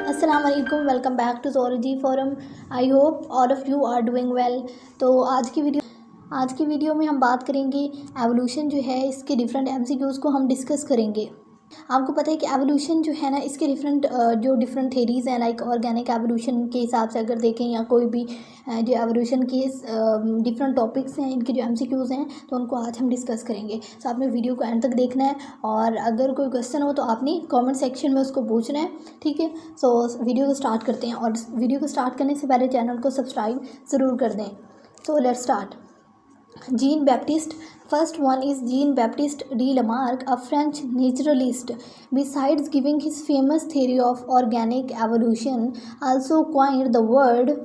अस्सलाम वालेकुम, welcome back to zoology forum. I hope all of you are doing well. तो आज की वीडियो में हम बात करेंगे एवोल्यूशन जो है, इसके डिफरेंट एमसीक्यूज़ को हम डिस्कस करेंगे। आपको पता है कि एवोल्यूशन जो है ना, इसके डिफरेंट थेरीज़ हैं। लाइक ऑर्गेनिक एवोल्यूशन के हिसाब से अगर देखें या कोई भी जो एवोल्यूशन के डिफरेंट टॉपिक्स हैं, इनके जो एमसीक्यूज़ हैं, तो उनको आज हम डिस्कस करेंगे। तो आपने वीडियो को एंड तक देखना है और अगर कोई क्वेश्चन हो तो आपने कमेंट सेक्शन में उसको पूछना है, ठीक है। सो वीडियो को स्टार्ट करते हैं और वीडियो को स्टार्ट करने से पहले चैनल को सब्सक्राइब ज़रूर कर दें। So let's start. Jean Baptiste. First one is Jean Baptiste de Lamarck, a French naturalist. Besides giving his famous theory of organic evolution, also coined the word.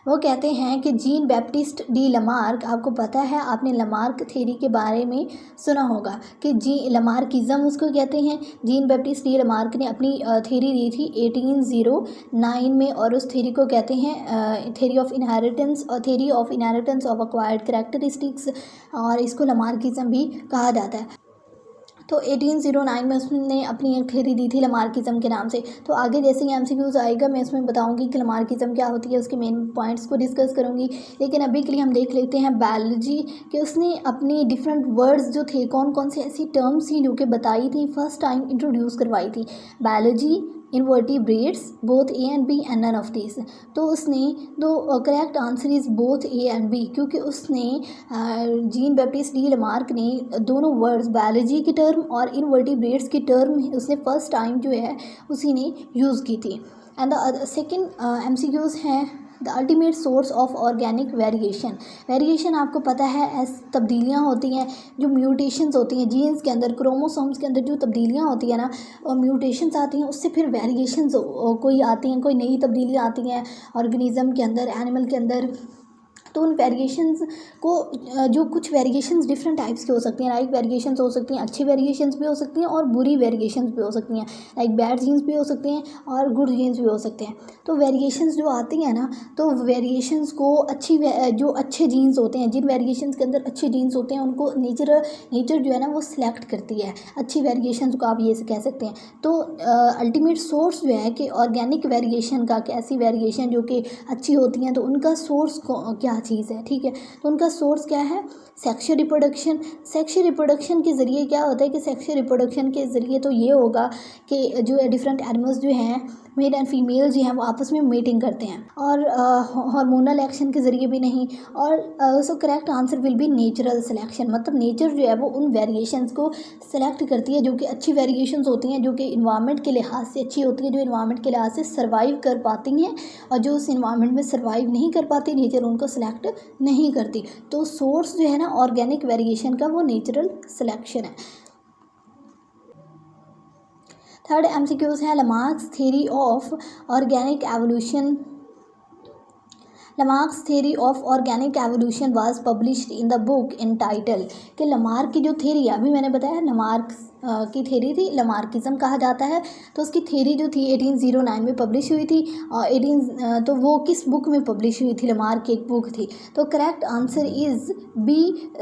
वो कहते हैं कि जीन बैप्टिस्ट डी लमार्क, आपको पता है, आपने Lamarck theory के बारे में सुना होगा कि लमार्किज्म उसको कहते हैं। जीन बैप्टिस्ट डी लमार्क ने अपनी थ्योरी दी थी 1809 में और उस थ्योरी को कहते हैं थ्योरी ऑफ इनहेरिटेंस और theory of inheritance of acquired characteristics, और इसको लमार्किज्म भी कहा जाता है। तो 1809 में उसने अपनी एक थ्योरी दी थी लमार्किज्म के नाम से। तो आगे जैसे ही एमसीक्यूज़ आएगा मैं इसमें बताऊंगी कि लमार्किज्म क्या होती है, उसके मेन पॉइंट्स को डिस्कस करूंगी। लेकिन अभी के लिए हम देख लेते हैं बायोलॉजी कि उसने अपनी डिफरेंट वर्ड्स जो थे, कौन कौन से ऐसी टर्म्स थी जो कि बताई थी, फर्स्ट टाइम इंट्रोड्यूस करवाई थी। Biology, invertebrates, both A and B and none of this. तो उसने दो correct answer is both A and B, क्योंकि उसने जीन बैप्टिस्ट डी लमार्क ने दोनों वर्ड्स बायोलॉजी की टर्म और इनवर्टिब्रेट्स की टर्म उसने फर्स्ट टाइम जो है उसी ने यूज़ की थी। एंड द सेकेंड एमसीक्यूज़ हैं the ultimate source of organic variation. Variation आपको पता है तब्दीलियाँ होती हैं, जो म्यूटेशंस होती हैं जीन्स के अंदर, क्रोमोसोम्स के अंदर जो तब्दीलियाँ होती हैं ना, और म्यूटेशंस आती हैं, उससे फिर वेरिएशंस कोई आती हैं, कोई नई तब्दीलियाँ आती हैं ऑर्गेनिज्म के अंदर, एनिमल के अंदर। तो उन वेरिएशंस को जो कुछ वेरिएशंस डिफरेंट टाइप्स की हो सकती हैं। लाइक वेरिएशंस हो सकती हैं, अच्छी वेरिएशंस भी हो सकती हैं और बुरी वेरिएशंस भी हो सकती हैं। लाइक बैड जीन्स भी हो सकते हैं और गुड जीन्स भी हो सकते हैं। तो वेरिएशंस जो आती हैं ना, तो वेरिएशंस को जो अच्छे जीन्स होते हैं, जिन वेरिएशंस के अंदर अच्छे जीन्स होते हैं, उनको नेचर जो है ना वो सिलेक्ट करती है अच्छी वेरिएशंस को, आप ये से कह सकते हैं। तो अल्टीमेट सोर्स जो है कि ऑर्गेनिक वेरिएशन का, कि ऐसी वेरिएशन जो कि अच्छी होती हैं, तो उनका सोर्स क्या चीज़ है, ठीक है। तो उनका सोर्स क्या है? Sexual reproduction. सेक्सुअल रिप्रोडक्शन के ज़रिए क्या होता है कि सेक्सुअल रिप्रोडक्शन के ज़रिए तो ये होगा कि जो डिफरेंट एनिमल्स जो हैं, मेल एंड फीमेल जो हैं, वो आपस में मीटिंग करते हैं, और हार्मोनल एक्शन के ज़रिए भी नहीं। और सो correct answer will B natural selection. मतलब नेचर जो है वो उन वेरिएशंस को सेलेक्ट करती है जो कि अच्छी वेरिएशंस होती हैं, जो कि इन्वायरमेंट के लिहाज से अच्छी होती है, जो इन्वायरमेंट के लिहाज से सर्वाइव कर पाती हैं, और जो उस इन्वायरमेंट में सर्वाइव नहीं कर पाती, नेचर उनको सेलेक्ट नहीं करती। तो सोर्स जो है ना ऑर्गेनिक वेरिएशन का, वो नेचुरल सिलेक्शन है। थर्ड एमसीक्यूज है Lamarck's theory of organic evolution. Lamarck's theory of organic evolution was published in the book entitled। कि लमार्क की जो थ्योरी है, अभी मैंने बताया लमार्क्स की थ्योरी थी, लमार्किज्म कहा जाता है। तो उसकी थ्योरी जो थी 1809 में पब्लिश हुई थी, और तो वो किस बुक में पब्लिश हुई थी? लमार्क की एक बुक थी। तो correct answer is B,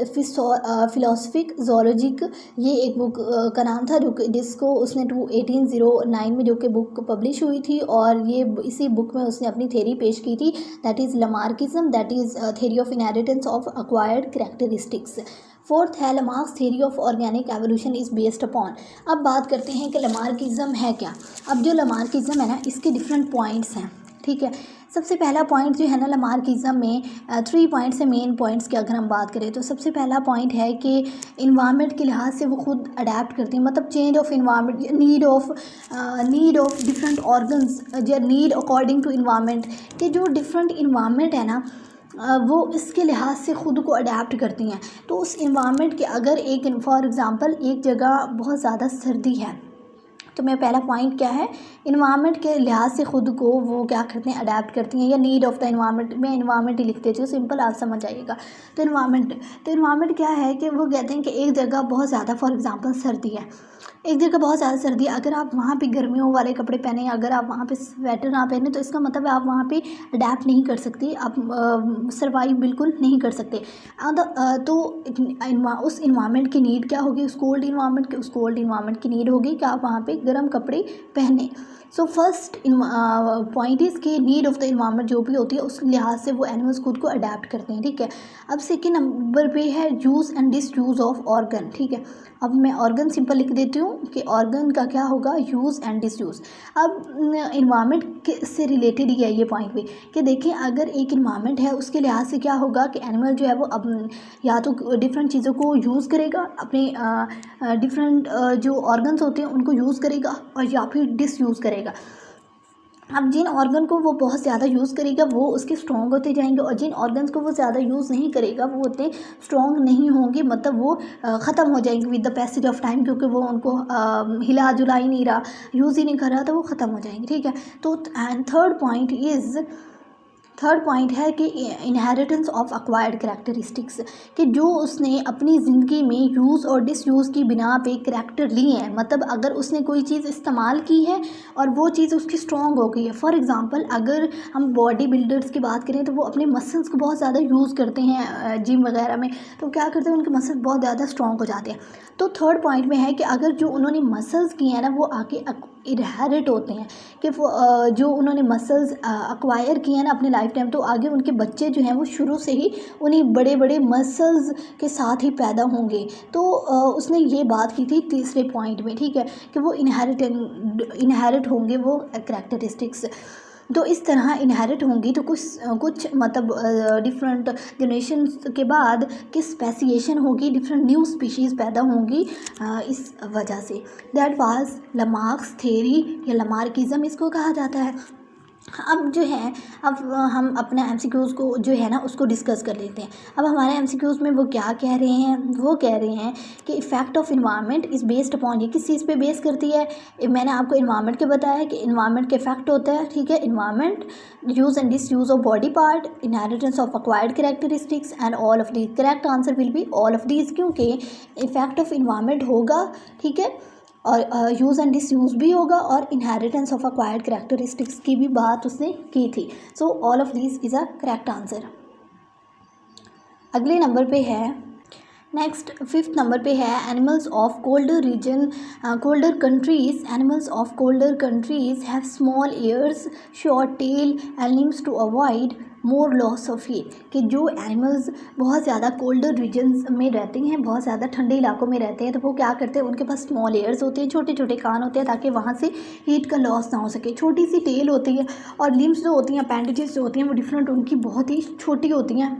Philosophie Zoologique. ये एक बुक का नाम था जिसको उसने 1809 में जो कि बुक पब्लिश हुई थी, और ये इसी बुक में उसने अपनी थ्योरी पेश की थी, that is Lamarckism, that is theory of inheritance of acquired characteristics. Fourth है Lamarck's theory of organic evolution is based upon. अब बात करते हैं कि लमार्किज्म है क्या। अब जो लमार्किज्म है ना, इसके डिफरेंट पॉइंट्स हैं, ठीक है। सबसे पहला पॉइंट जो है ना लमार्किज्म में 3 पॉइंट्स है, मेन पॉइंट्स की अगर हम बात करें तो सबसे पहला पॉइंट है कि इन्वायरमेंट के लिहाज से वो खुद अडेप्ट करती है। मतलब change of environment, need of different organs, need according to environment, कि जो डिफरेंट इन्वायरमेंट है ना वो इसके लिहाज से ख़ुद को अडेप्ट करती हैं। तो उस इन्वायरमेंट के अगर एक फॉर एग्ज़ाम्पल एक जगह बहुत ज़्यादा सर्दी है, तो मेरा पहला पॉइंट क्या है? इन्वायरमेंट के लिहाज से ख़ुद को वो क्या करते हैं? अडेप्ट करती हैं, या नीड ऑफ द इन्वायरमेंट। मैं इन्वायरमेंट ही लिख देती हूँ, सिंपल, आप समझ आइएगा। तो इन्वायरमेंट क्या है कि वो कहते हैं कि एक जगह बहुत ज़्यादा फॉर एग्ज़ाम्पल सर्दी है, एक जगह बहुत ज़्यादा सर्दी है, अगर आप वहाँ पे गर्मियों वाले कपड़े पहने, अगर आप वहाँ पे स्वेटर ना पहने, तो इसका मतलब है आप वहाँ पे अडेप्ट नहीं कर सकती, आप सर्वाइव बिल्कुल नहीं कर सकते। तो उस इन्वायरमेंट की नीड क्या होगी? उस कोल्ड इन्वायरमेंट की नीड होगी कि आप वहाँ पे गर्म कपड़े पहने। सो फर्स्ट पॉइंट इज़ कि नीड ऑफ द इन्वायरमेंट जो भी होती है उस लिहाज से वो एनिमल्स खुद को अडेप्ट करते हैं, ठीक है। अब सेकेंड नंबर पे है use and disuse of organ, ठीक है। अब मैं ऑर्गन सिंपल लिख देती हूँ कि ऑर्गन का क्या होगा, यूज़ एंड डिस यूज़। अब इन्वायरमेंट से रिलेटेड ही है ये पॉइंट भी कि देखिए अगर एक इन्वायरमेंट है उसके लिहाज से क्या होगा कि एनिमल जो है वो अब या तो डिफरेंट चीज़ों को यूज़ करेगा, अपने डिफरेंट जो ऑर्गन्स होते हैं उनको यूज़ करेगा, और या फिर डिस यूज़ करेगा। अब जिन ऑर्गन को वो बहुत ज़्यादा यूज़ करेगा वो उसके स्ट्रॉन्ग होते जाएंगे, और जिन ऑर्गन्स को वो ज़्यादा यूज़ नहीं करेगा वो उतने स्ट्रॉन्ग नहीं होंगे, मतलब वो ख़त्म हो जाएंगे with the passage of time, क्योंकि वो उनको हिला जुला ही नहीं रहा, यूज़ ही नहीं कर रहा, तो वो ख़त्म हो जाएंगे, ठीक है। तो एंड थर्ड पॉइंट है कि इनहेरिटेंस ऑफ एक्वायर्ड कैरेक्टरिस्टिक्स, कि जो उसने अपनी ज़िंदगी में यूज़ और डिसयूज़ की बिना पे कैरेक्टर लिए हैं, मतलब अगर उसने कोई चीज़ इस्तेमाल की है और वो चीज़ उसकी स्ट्रॉन्ग हो गई है। फॉर एग्ज़ाम्पल अगर हम बॉडी बिल्डर्स की बात करें तो वो अपने मसल्स को बहुत ज़्यादा यूज़ करते हैं जिम वगैरह में, तो क्या करते हैं उनके मसल्स बहुत ज़्यादा स्ट्रॉन्ग हो जाते हैं। तो थर्ड पॉइंट में है कि अगर जो उन्होंने मसल्स किए हैं ना वो आके इनहेरिट होते हैं, कि वो जो उन्होंने मसल्स अक्वायर किए हैं ना अपने लाइफ टाइम, तो आगे उनके बच्चे जो हैं वो शुरू से ही उन्हीं बड़े बड़े मसल्स के साथ ही पैदा होंगे। तो उसने ये बात की थी तीसरे पॉइंट में, ठीक है, कि वो इनहेरिट होंगे वो कैरेक्टरिस्टिक्स। तो इस तरह इनहेरिट होंगी, तो कुछ मतलब डिफरेंट जनरेशन के बाद कि स्पेसिएशन होगी, डिफरेंट न्यू स्पीशीज़ पैदा होंगी इस वजह से। दैट वाज लमार्क्स थ्योरी या लमार्किज्म इसको कहा जाता है। अब जो है अब हम अपने एमसीक्यूज़ को जो है ना उसको डिस्कस कर लेते हैं। अब हमारे एमसीक्यूज़ में वो क्या कह रहे हैं, वो कह रहे हैं कि effect of environment is based upon, ये किस चीज़ पे बेस करती है। मैंने आपको इन्वायरमेंट के बताया कि इन्वायरमेंट के इफेक्ट होता है, ठीक है। Environment, use and disuse of body part, inheritance of acquired characteristics and all of these. Correct answer will be all of these, क्योंकि इफेक्ट ऑफ इन्वायरमेंट होगा, ठीक है, और यूज़ एंड डिसयूज़ भी होगा, और इनहेरिटेंस ऑफ एक्वायर्ड कैरेक्टरिस्टिक्स की भी बात उसने की थी। So all of this is a correct answer. अगले नंबर पे है नेक्स्ट, फिफ्थ नंबर पे है animals of colder region, colder countries. Animals of colder countries have small ears, short tail and limbs to avoid more loss of heat, कि जो animals बहुत ज़्यादा कोल्डर रीजन्स में रहते हैं, बहुत ज़्यादा ठंडे इलाकों में रहते हैं, तो वो क्या करते हैं, उनके पास स्मॉल ईयर्स होते हैं, छोटे छोटे कान होते हैं, ताकि वहाँ से हीट का लॉस ना हो सके। छोटी सी टेल होती है, और लिम्स जो होती हैं, अपेंडिजेस जो होती हैं, वो डिफरेंट उनकी बहुत ही छोटी होती हैं,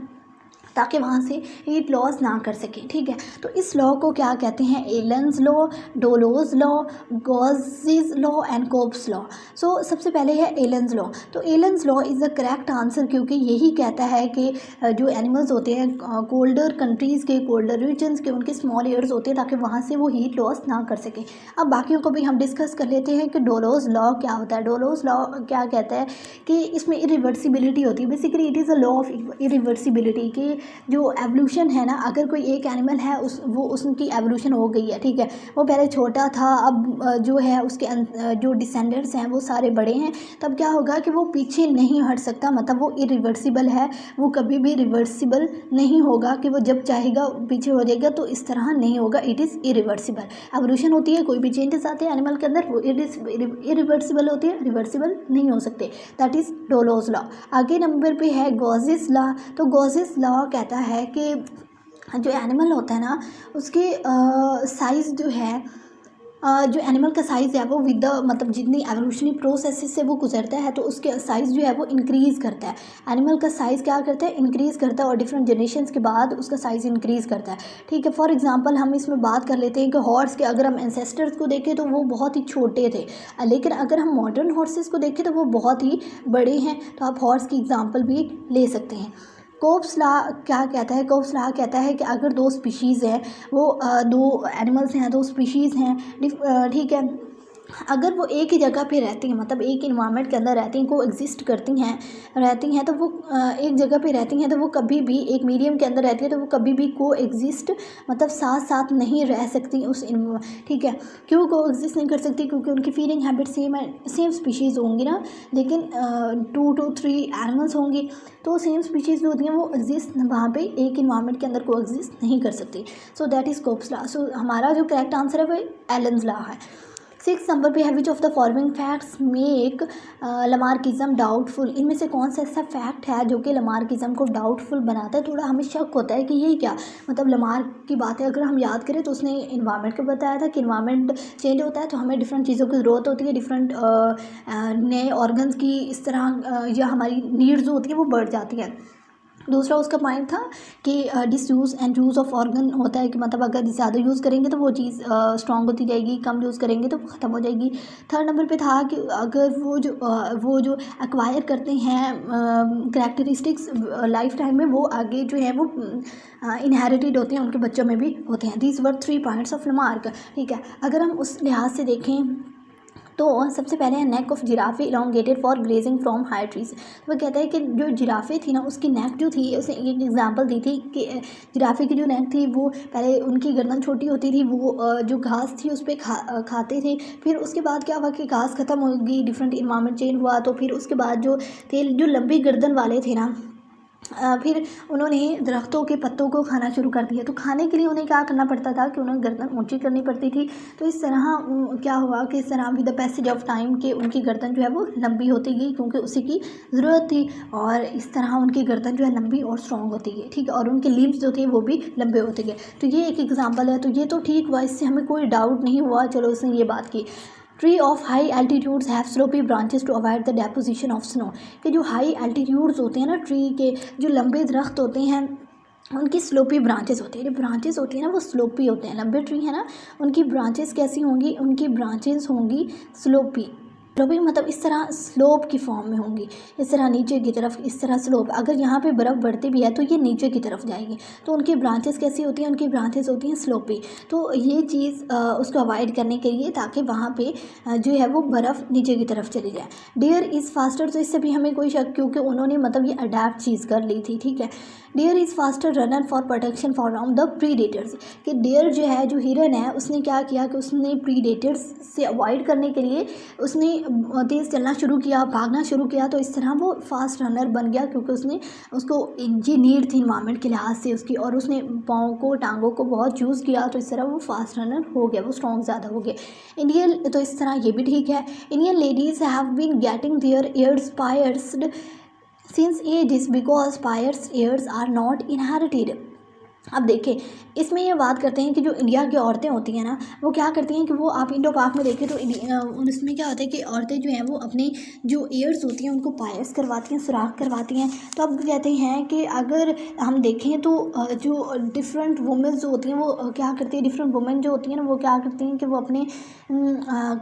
ताकि वहाँ से हीट लॉस ना कर सकें, ठीक है। तो इस लॉ को क्या कहते हैं, Allen's law, Dollo's law, Gause's law and Cope's law. So सबसे पहले है एलन्स लॉ। तो Allen's law is the correct answer, क्योंकि यही कहता है कि जो एनिमल्स होते हैं कोल्डर कंट्रीज़ के, कोल्डर रीजन्स के, उनके स्मॉल ईयर्स होते हैं, ताकि वहाँ से वो हीट लॉस ना कर सकें। अब बाकियों को भी हम डिस्कस कर लेते हैं कि डोलोज लॉ क्या होता है। डोलोज लॉ क्या कहता है कि इसमें इरिवर्सिबिलिटी होती है। Basically it is a law of irreversibility, कि जो एवोल्यूशन है ना, अगर कोई एक एनिमल है उसकी एवोल्यूशन हो गई है, ठीक है, वो पहले छोटा था, अब जो है उसके जो डिसेंडेंट्स हैं वो सारे बड़े हैं, तब क्या होगा कि वो पीछे नहीं हट सकता, मतलब वो इरिवर्सिबल है, वो कभी भी रिवर्सिबल नहीं होगा कि वो जब चाहेगा पीछे हो जाएगा, तो इस तरह नहीं होगा, इट इज़ इरिवर्सिबल। एवोल्यूशन होती है, कोई भी चेंजेस आते हैं एनिमल के अंदर, वो इरिवर्सिबल होती है, रिवर्सिबल नहीं हो सकते। That is Dollo's law. आगे नंबर पे है गॉसेस लॉ। तो गॉसेस लॉ कहता है कि जो एनिमल होता है ना उसके साइज़ जो है, जो एनिमल का साइज़ है वो विद द मतलब जितनी एवोल्यूशनरी प्रोसेस से वो गुजरता है, तो उसके साइज़ जो है वो इंक्रीज़ करता है। एनिमल का साइज़ क्या करता है, इंक्रीज़ करता है, और डिफरेंट जनरेशंस के बाद उसका साइज़ इंक्रीज़ करता है, ठीक है। फॉर एग्जांपल हम इसमें बात कर लेते हैं कि हॉर्स के अगर हम एंसेस्टर्स को देखें तो वो बहुत ही छोटे थे, लेकिन अगर हम मॉडर्न हॉर्सेस को देखें तो वो बहुत ही बड़े हैं। तो आप हॉर्स की एग्जाम्पल भी ले सकते हैं। कोप्स लॉ क्या कहता है, कोप्स लॉ कहता है कि अगर दो स्पीशीज़ हैं, वो दो एनिमल्स हैं, दो स्पीशीज़ हैं, ठीक है, अगर वो एक ही जगह पे रहती हैं, मतलब एक इन्वायरमेंट के अंदर रहती हैं, को एग्जिस्ट करती हैं, तो वो एक जगह पे रहती हैं, तो वो कभी भी एक मीडियम के अंदर रहती है, तो वो कभी भी को एग्जिस्ट मतलब साथ साथ नहीं रह सकती उस ठीक है। क्यों को एग्जिस्ट नहीं कर सकती, क्योंकि उनकी फीडिंग हैबिट सेम स्पीशीज़ होंगी ना, लेकिन 2 to 3 एनिमल्स होंगी, तो सेम स्पीशीज़ जो होती हैं वो एग्जिस्ट वहाँ पे एक इन्वायरमेंट के अंदर को एग्जिस्ट नहीं कर सकती। So that is Cope's law. So हमारा जो करेक्ट आंसर है वो एलन्स लॉ है। 6 नंबर पे है which of the following facts make लमार्किज्म doubtful. इनमें से कौन सा ऐसा फैक्ट है जो कि लमार्किज्म को डाउटफुल बनाता है, थोड़ा हमें शक होता है कि ये क्या मतलब लमार्क की बात है। अगर हम याद करें तो उसने इन्वायरमेंट को बताया था कि इन्वायरमेंट चेंज होता है तो हमें डिफरेंट चीज़ों की ज़रूरत होती है, डिफरेंट नए ऑर्गन्स की इस तरह या हमारी नीड्स जो होती है वो बढ़ जाती है। दूसरा उसका पॉइंट था कि disuse and use of organ होता है कि मतलब अगर ज़्यादा यूज़ करेंगे तो वो चीज़ स्ट्रॉन्ग होती जाएगी, कम यूज़ करेंगे तो ख़त्म हो जाएगी। थर्ड नंबर पे था कि अगर वो जो एक्वायर करते हैं करैक्टरिस्टिक्स लाइफ टाइम में, वो आगे जो है वो इनहेरिटेड होते हैं, उनके बच्चों में भी होते हैं। These were 3 points of Lamarck. ठीक है, अगर हम उस लिहाज से देखें तो सबसे पहले है neck of giraffe elongated for grazing from high trees. वो कहता है कि जो जिराफे थी ना उसकी नेक जो थी, उसने एक एग्जांपल दी थी कि जिराफे की जो नेक थी वो पहले उनकी गर्दन छोटी होती थी, वो जो घास थी उस पर खाते थे। फिर उसके बाद क्या हुआ कि घास ख़त्म हो गई, डिफरेंट इन्वायरमेंट चेंज हुआ, तो फिर उसके बाद जो थे जो लंबी गर्दन वाले थे ना फिर उन्होंने दरख्तों के पत्तों को खाना शुरू कर दिया। तो खाने के लिए उन्हें क्या करना पड़ता था कि उन्हें गर्दन ऊंची करनी पड़ती थी। तो इस तरह क्या हुआ कि इस तरह with the passage of time के उनकी गर्दन जो है वो लंबी होती गई क्योंकि उसी की ज़रूरत थी, और इस तरह उनकी गर्दन जो है लंबी और स्ट्रॉन्ग होती गई। ठीक है, और उनके लिम्स जो थे वो भी लंबे होते गए। तो ये एक एग्जाम्पल है, तो ये तो ठीक हुआ, इससे हमें कोई डाउट नहीं हुआ। चलो उसने ये बात की। Tree of high altitudes have sloppy branches to avoid the deposition of snow. कि जो हाई एल्टीट्यूड्स होते हैं ना, ट्री के जो लंबे दरख्त होते हैं उनकी स्लोपी ब्रांचेस होती है। जो ब्रांचेस होती है ना वो स्लोपी होते हैं। लंबे ट्री है ना उनकी ब्रांचेस कैसी होंगी, उनकी ब्रांचेस होंगी स्लोपी। स्लोपी मतलब इस तरह स्लोप की फॉर्म में होंगी, इस तरह नीचे की तरफ, इस तरह स्लोप। अगर यहाँ पे बर्फ़ बढ़ती भी है तो ये नीचे की तरफ जाएगी। तो उनकी ब्रांचेस कैसी होती हैं, उनकी ब्रांचेस होती हैं स्लोपी। तो ये चीज़ उसको अवॉइड करने के लिए ताकि वहाँ पे जो है वो बर्फ़ नीचे की तरफ चली जाए। डियर इज़ फास्टर, तो इससे भी हमें कोई शक, क्योंकि उन्होंने मतलब ये अडेप्ट चीज़ कर ली थी। ठीक है, deer is faster runner for protection from the predators. कि डियर जो है, जो हिरन है, उसने क्या किया कि उसने प्रीडेटर्स से अवॉइड करने के लिए उसने तेज़ चलना शुरू किया, भागना शुरू किया। तो इस तरह वो फास्ट रनर बन गया क्योंकि उसको ये नीड थी इन्वायरमेंट के लिहाज से उसकी, और उसने पाँव को, टांगों को बहुत यूज़ किया। तो इस तरह वो फास्ट रनर हो गया, वो स्ट्रॉन्ग ज़्यादा हो गया। इंडियन, तो इस तरह ये भी ठीक है। Indian ladies have been getting their ears pierced since ages because pierced ears are not inherited। अब देखिए, इसमें ये बात करते हैं कि जो इंडिया की औरतें होती हैं ना, वो क्या करती हैं कि वो आप इंडो पाक में देखें तो उसमें क्या होता है कि औरतें जो हैं वो अपनी जो ईयर्स होती हैं उनको पायर्स करवाती हैं, सुराख करवाती हैं। तो अब कहते हैं कि अगर हम देखें तो जो डिफरेंट वुमेंस जो होती हैं वो क्या करती है, डिफरेंट वुमेन जो होती हैं ना वो क्या करती हैं कि वो अपने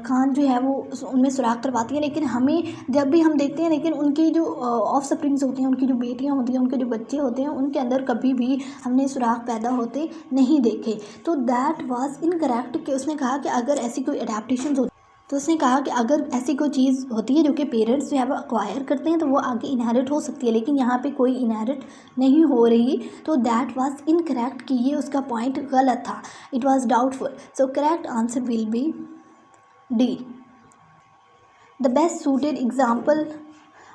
कान जो है वो उनमें सुराख करवाती हैं। लेकिन हमें जब भी हम देखते हैं, लेकिन उनकी जो ऑफ स्प्रिंग्स होती हैं, उनकी जो बेटियाँ होती हैं, उनके जो बच्चे होते हैं, उनके अंदर कभी भी हमने सुराख पैदा होते नहीं देखे। तो दैट वाज इनकरेक्ट। कि उसने कहा कि अगर ऐसी कोई अडेप्टेशन होती, तो उसने कहा कि अगर ऐसी कोई चीज़ होती है जो कि पेरेंट्स जो है वो अक्वायर करते हैं तो वो आगे इनहेरिट हो सकती है, लेकिन यहाँ पे कोई इनहेरिट नहीं हो रही। तो दैट वाज इनकरेक्ट, कि ये उसका पॉइंट गलत था। It was doubtful. So correct answer will be D. The best suited example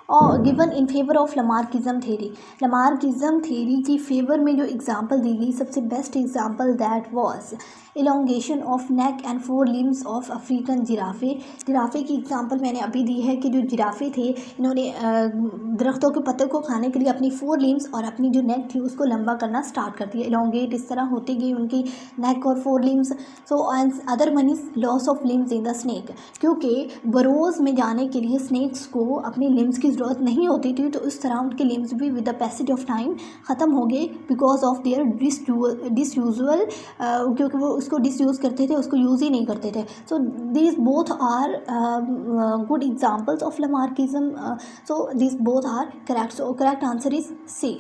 और given in favour of Lamarckism theory. Lamarckism theory की फेवर में जो एग्जांपल दी गई, सबसे best example that was elongation of neck and 4 limbs of African giraffe. Giraffe की example मैंने अभी दी है कि जो जिराफे थे इन्होंने दरख्तों के पत्ते को खाने के लिए अपनी 4 लिम्स और अपनी जो नेक थी उसको लंबा करना स्टार्ट कर दिया। इलोंगेट इस तरह होती गई उनकी नेक और 4 limbs. So other one is loss of limbs in the snake, क्योंकि बरोज़ में जाने के लिए स्नेक्स को अपनी लिम्स की ज़रूरत नहीं होती थी। तो इस तरह उनके लिम्स भी with the passage of time ख़त्म हो गए बिकॉज ऑफ देयर डिसयूजुअल, क्योंकि वो उसको डिसयूज़ करते थे, उसको यूज़ ही नहीं करते थे। So these both are good examples of Lamarckism. So these both are correct. So correct answer is C.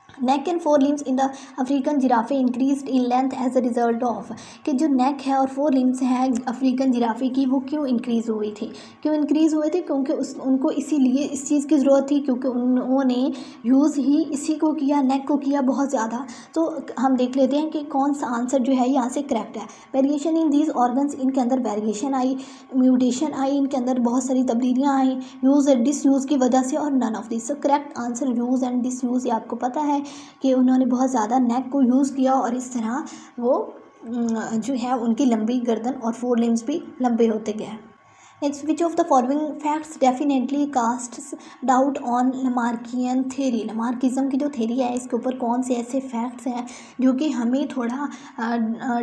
Neck and 4 limbs in the African giraffe increased in length as a result of. कि जो नेक है और 4 limbs हैं African जिराफे की, वो क्यों increase हुई थी, क्यों इंक्रीज़ हुए थे, क्योंकि उनको इसीलिए इस चीज़ की ज़रूरत थी क्योंकि उन्होंने यूज़ ही इसी को किया, नेक को किया बहुत ज़्यादा। तो हम देख लेते हैं कि कौन सा आंसर जो है यहाँ से करेक्ट है। वेरिएशन इन दीज ऑर्गन्स, इनके अंदर वेरिएशन आई, म्यूटेशन आई, इनके अंदर बहुत सारी तब्दीलियाँ आई यूज़ एंड डिसयूज़ की वजह से, और none of this. So correct answer use and disuse. ये आपको पता है कि उन्होंने बहुत ज़्यादा नेक को यूज़ किया और इस तरह वो जो है उनकी लंबी गर्दन और फोर लिम्स भी लंबे होते गए। Next, which of the following facts definitely casts doubt on Lamarckian theory. Lamarckism की जो थेरी है इसके ऊपर कौन से ऐसे फैक्ट्स हैं जो कि हमें थोड़ा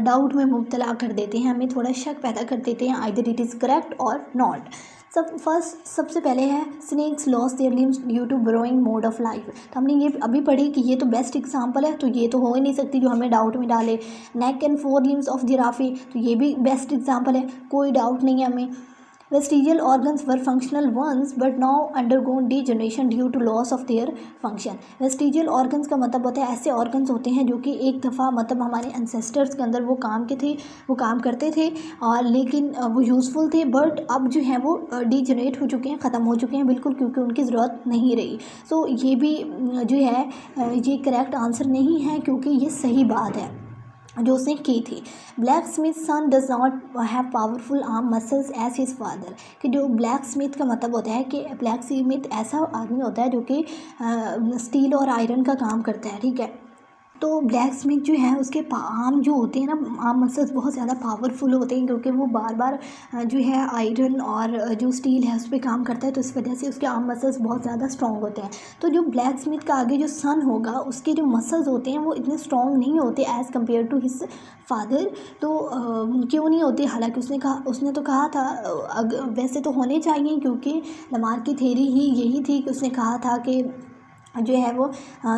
डाउट में मुब्तला कर देते हैं, हमें थोड़ा शक पैदा कर देते हैं, आइदर इट इज़ करेक्ट और नॉट। सबसे पहले है snakes loss their limbs due to burrowing mode of life. तो हमने ये अभी पढ़ी कि ये तो बेस्ट एग्जांपल है, तो ये तो हो ही नहीं सकती जो हमें डाउट में डाले। Neck and four limbs of giraffe, तो ये भी बेस्ट एग्जांपल है, कोई डाउट नहीं है हमें। Vestigial organs were functional once but now undergone degeneration due to loss of their function. Vestigial organs का मतलब होता है ऐसे ऑर्गन्स होते हैं जो कि एक दफ़ा मतलब हमारे एंसेस्टर्स के अंदर वो काम के थे, वो काम करते थे और लेकिन वो यूज़फुल थे, बट अब जो है वो डीजनरेट हो चुके हैं, ख़त्म हो चुके हैं बिल्कुल, क्योंकि उनकी ज़रूरत नहीं रही। सो ये भी जो है ये करेक्ट आंसर नहीं है, क्योंकि ये सही बात है जो उसने की थी। Blacksmith son does not have powerful arm muscles as his father. कि जो ब्लैक स्मिथ का मतलब होता है कि ब्लैक स्मिथ ऐसा आदमी होता है जो कि स्टील और आयरन का काम करता है, ठीक है। तो ब्लैक स्मिथ जो है उसके आर्म जो होते हैं ना, आर्म मसल्स बहुत ज़्यादा पावरफुल होते हैं, क्योंकि वो बार बार जो है आयरन और जो स्टील है उस पर काम करता है, तो इस वजह से उसके आर्म मसल्स बहुत ज़्यादा स्ट्रॉन्ग होते हैं। तो जो ब्लैक स्मिथ का आगे जो सन होगा उसके जो मसल्स होते हैं वो इतने स्ट्रॉन्ग नहीं होते as compare to his father. तो क्यों नहीं होते, हालांकि उसने तो कहा था वैसे तो होने चाहिए, क्योंकि लमार्क की थ्योरी ही यही थी कि उसने कहा था कि जो है वो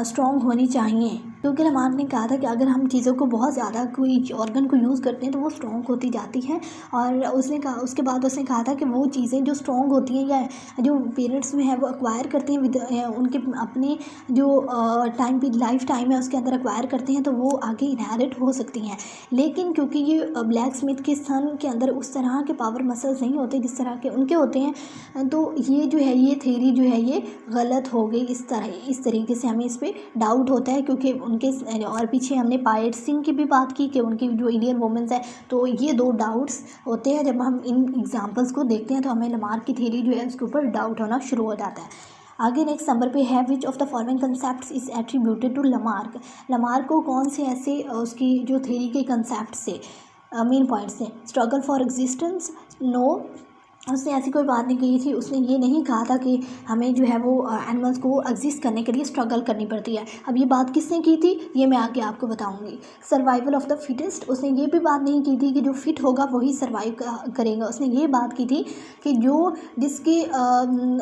स्ट्रॉन्ग होनी चाहिए, क्योंकि लमार्क ने कहा था कि अगर हम चीज़ों को बहुत ज़्यादा कोई ऑर्गन को यूज़ करते हैं तो वो स्ट्रॉन्ग होती जाती है। और उसके बाद उसने कहा था कि वो चीज़ें जो स्ट्रॉन्ग होती हैं या जो पेरेंट्स में है वो एक्वायर करते हैं विद उनके अपने जो लाइफ टाइम है उसके अंदर एक्वायर करते हैं, तो वो आगे इनहेरिट हो सकती हैं। लेकिन क्योंकि ये ब्लैक स्मिथ के सन के अंदर उस तरह के पावर मसल्स नहीं होते जिस तरह के उनके होते हैं, तो ये जो है ये थ्योरी जो है ये गलत हो गई। इस तरीके से हमें इस पर डाउट होता है, क्योंकि उनके और पीछे हमने पायट सिंह की भी बात की कि उनकी जो इंडियन वुमेंस है, तो ये दो डाउट्स होते हैं। जब हम इन एग्जांपल्स को देखते हैं तो हमें लमार्क की थ्योरी जो है उसके ऊपर डाउट होना शुरू हो जाता है। आगे नेक्स्ट नंबर पे है which of the following concepts is attributed to Lamarck. Lamarck को कौन से ऐसे उसकी जो थ्योरी के कंसेप्ट से मेन पॉइंट्स थे। स्ट्रगल फॉर एग्जिस्टेंस, नो, उसने ऐसी कोई बात नहीं कही थी। उसने ये नहीं कहा था कि हमें जो है वो एनिमल्स को एग्जिस्ट करने के लिए स्ट्रगल करनी पड़ती है। अब ये बात किसने की थी ये मैं आगे आपको बताऊंगी। सर्वाइवल ऑफ द फिटेस्ट, उसने ये भी बात नहीं की थी कि जो फिट होगा वही सर्वाइव करेगा। उसने ये बात की थी कि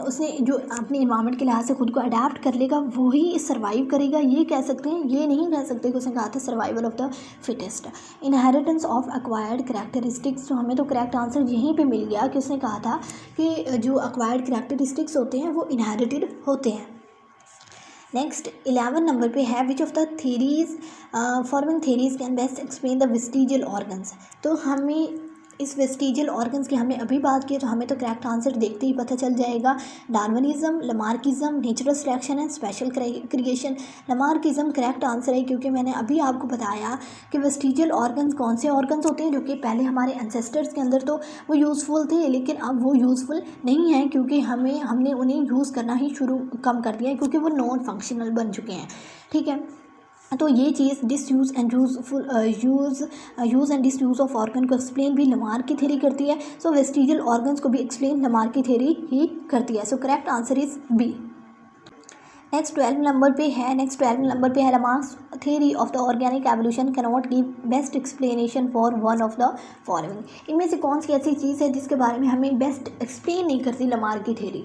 उसने जो अपने इन्वायरमेंट के लिहाज से खुद को अडेप्ट कर लेगा वही सर्वाइव करेगा। ये कह सकते हैं, ये नहीं कह सकते कि उसने कहा था survival of the fittest. Inheritance of acquired characteristics, तो हमें तो करेक्ट आंसर यहीं पे मिल गया कि उसने कहा था कि जो एक्वायर्ड करैक्टरिस्टिक्स होते हैं वो इनहेरिटेड होते हैं। नेक्स्ट 11 नंबर पे है which of the theories following theories can best explain the vestigial organs. तो हमें इस वेस्टिजियल ऑर्गन्स की हमने अभी बात की, तो हमें तो करेक्ट आंसर देखते ही पता चल जाएगा। Darwinism, लमार्किज्म, natural selection and special creation. लमार्किज्म correct answer है, क्योंकि मैंने अभी आपको बताया कि वेस्टिजियल ऑर्गन्स कौन से ऑर्गन्स होते हैं जो कि पहले हमारे एंसेस्टर्स के अंदर तो वो यूज़फुल थे, लेकिन अब वो यूज़फुल नहीं है, क्योंकि हमने उन्हें यूज़ करना ही कम कर दिया है, क्योंकि वो नॉन फंक्शनल बन चुके हैं, ठीक है। तो ये चीज़ disuse and use and disuse of organ को एक्सप्लेन भी लमार्क की थ्योरी करती है। सो वेस्टिजियल ऑर्गन्स को भी एक्सप्लेन लमार्क की थ्योरी ही करती है। So correct answer is B. Next 12 number पे है Lamarck's theory of the organic evolution can not give best explanation for one of the following. इनमें से कौन सी ऐसी चीज़ है जिसके बारे में हमें बेस्ट एक्सप्लेन नहीं करती लमार्क की थ्योरी,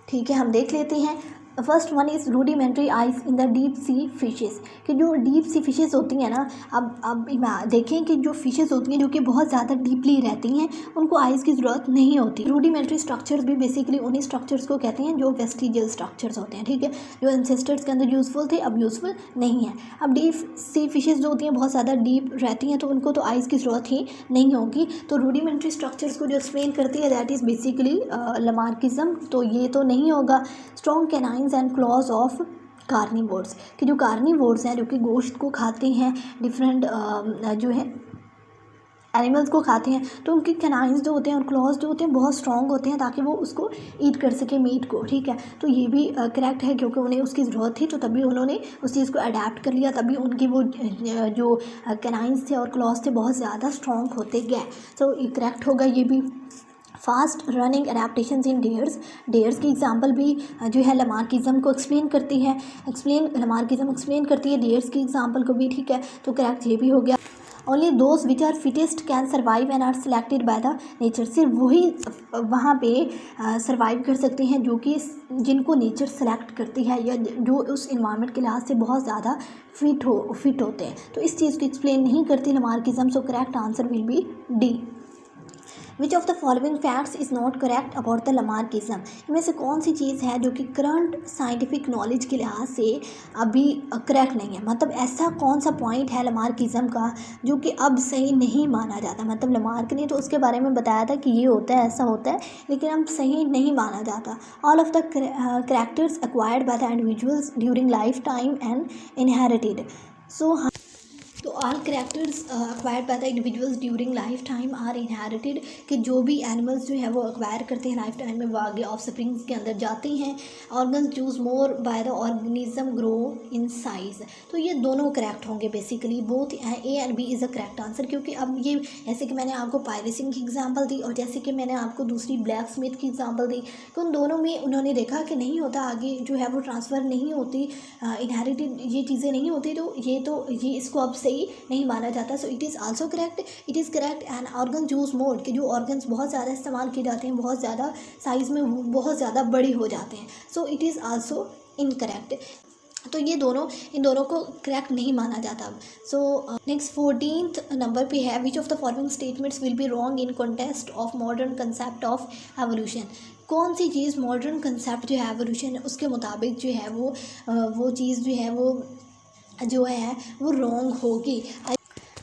ठीक है। हम देख लेते हैं। First one is rudimentary eyes in the deep sea fishes, कि जो डीप सी फिशेस होती हैं ना, अब देखें कि जो फिशेस होती हैं जो कि बहुत ज़्यादा डीपली रहती हैं उनको आइज़ की ज़रूरत नहीं होती। रूडिमेंट्री स्ट्रक्चर्स भी बेसिकली उन्हीं स्ट्रक्चर्स को कहते हैं जो वेस्टिजियल स्ट्रक्चर्स होते हैं, ठीक है, जो एंसेस्टर्स के अंदर यूज़फुल थे अब यूज़फुल नहीं है। अब डीप सी फिशेस जो होती हैं बहुत ज़्यादा डीप रहती हैं, तो उनको तो आइज़ की ज़रूरत ही नहीं होगी। तो रूडिमेंट्री स्ट्रक्चर्स को जो एक्सप्लेन करती है दैट इज़ बेसिकली लमार्किज्म, तो ये तो नहीं होगा। Strong canines and clause of carnivores, कि जो कार्निवोर्स हैं जो कि गोश्त को खाते हैं, डिफरेंट जो है एनिमल्स को खाते हैं तो उनके कैनाइंस जो होते हैं और क्लॉज जो होते हैं बहुत स्ट्रॉन्ग होते हैं ताकि वो उसको ईट कर सके मीट को, ठीक है। तो ये भी करेक्ट है क्योंकि उन्हें उसकी ज़रूरत थी तो तभी उन्होंने उस चीज़ को अडेप्ट कर लिया, तभी उनकी वो जो कैनाइंस थे और क्लॉज थे बहुत ज़्यादा स्ट्रॉन्ग होते गए। तो ये करेक्ट होगा ये भी। फास्ट रनिंग अडेप्टेशंस इन डेयर्स की एग्जांपल भी जो है लमार्किज्म को एक्सप्लेन करती है, लमार्किज्म एक्सप्लेन करती है डेयर्स की एग्जांपल को भी, ठीक है। तो करेक्ट ये भी हो गया। Only those which are fittest can survive and are selected by the nature, सिर्फ वही वहाँ पे सर्वाइव कर सकते हैं जो कि जिनको नेचर सेलेक्ट करती है या जो उस इन्वायरमेंट के लिहाज से बहुत ज़्यादा फिट होते हैं। तो इस चीज़ को एक्सप्लेन नहीं करती लमार्किज्म। सो correct answer will be D. Which of the following facts is not correct about the लमार्किज्म, इनमें से कौन सी चीज़ है जो कि करंट साइंटिफिक नॉलेज के लिहाज से अभी करेक्ट नहीं है। मतलब ऐसा कौन सा पॉइंट है लमार्किज्म का जो कि अब सही नहीं माना जाता। मतलब लमार्क ने तो उसके बारे में बताया था कि ये होता है, ऐसा होता है, लेकिन अब सही नहीं माना जाता। All of the characters acquired by the individuals during life time and inherited. So तो all characters acquired by the individuals during life time are inherited, कि जो भी एनिमल्स जो है वो एक्वायर करते हैं लाइफ टाइम में वो आगे ऑफ स्प्रिंग्स के अंदर जाते हैं। Organs choose more by the organism grow in size. तो ये दोनों करेक्ट होंगे basically, both A and B is a correct answer. क्योंकि अब ये जैसे कि मैंने आपको पायरेसिंग की एग्जांपल दी और जैसे कि मैंने आपको दूसरी ब्लैक स्मिथ की एग्जांपल दी, तो उन दोनों में उन्होंने देखा कि नहीं होता, आगे जो है वो ट्रांसफ़र नहीं होती, इनहेरिटेड ये चीज़ें नहीं होती, तो ये इसको अब सही नहीं माना जाता। So it is also correct, it is correct. And organ choose mode, के जो ऑर्गन्स बहुत ज़्यादा इस्तेमाल किए जाते हैं, बहुत ज़्यादा साइज़ में बहुत ज़्यादा बड़े हो जाते हैं। So it is also incorrect. तो ये दोनों, इन दोनों को करेक्ट नहीं माना जाता। सो नेक्स्ट 14th नंबर पे है which of the following statements will be wrong in context of modern concept of evolution. कौन सी चीज़ मॉडर्न कंसेप्ट जो है एवोल्यूशन उसके मुताबिक जो है वो चीज़ जो है वो रॉन्ग होगी।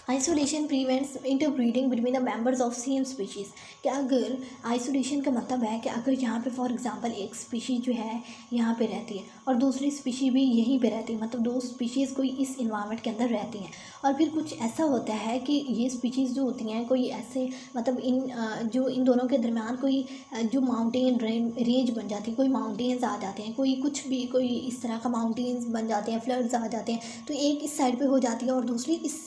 Isolation prevents interbreeding between the members of same species. कि अगर आइसोलेशन का मतलब है कि अगर यहाँ पे फॉर एग्जांपल एक स्पीशीज़ जो है यहाँ पे रहती है और दूसरी स्पीशीज़ भी यहीं पे रहती है, मतलब दो स्पीशीज़ कोई इस इन्वायरमेंट के अंदर रहती हैं, और फिर कुछ ऐसा होता है कि ये स्पीशीज़ जो होती हैं कोई ऐसे मतलब इन दोनों के दरमियान कोई जो माउंटेन रेंज बन जाती है, कोई माउंटेन्स आ जाते हैं, कोई इस तरह का माउंटेन्स बन जाते हैं, फ्लड्स आ जाते हैं, तो एक इस साइड पे हो जाती है और दूसरी इस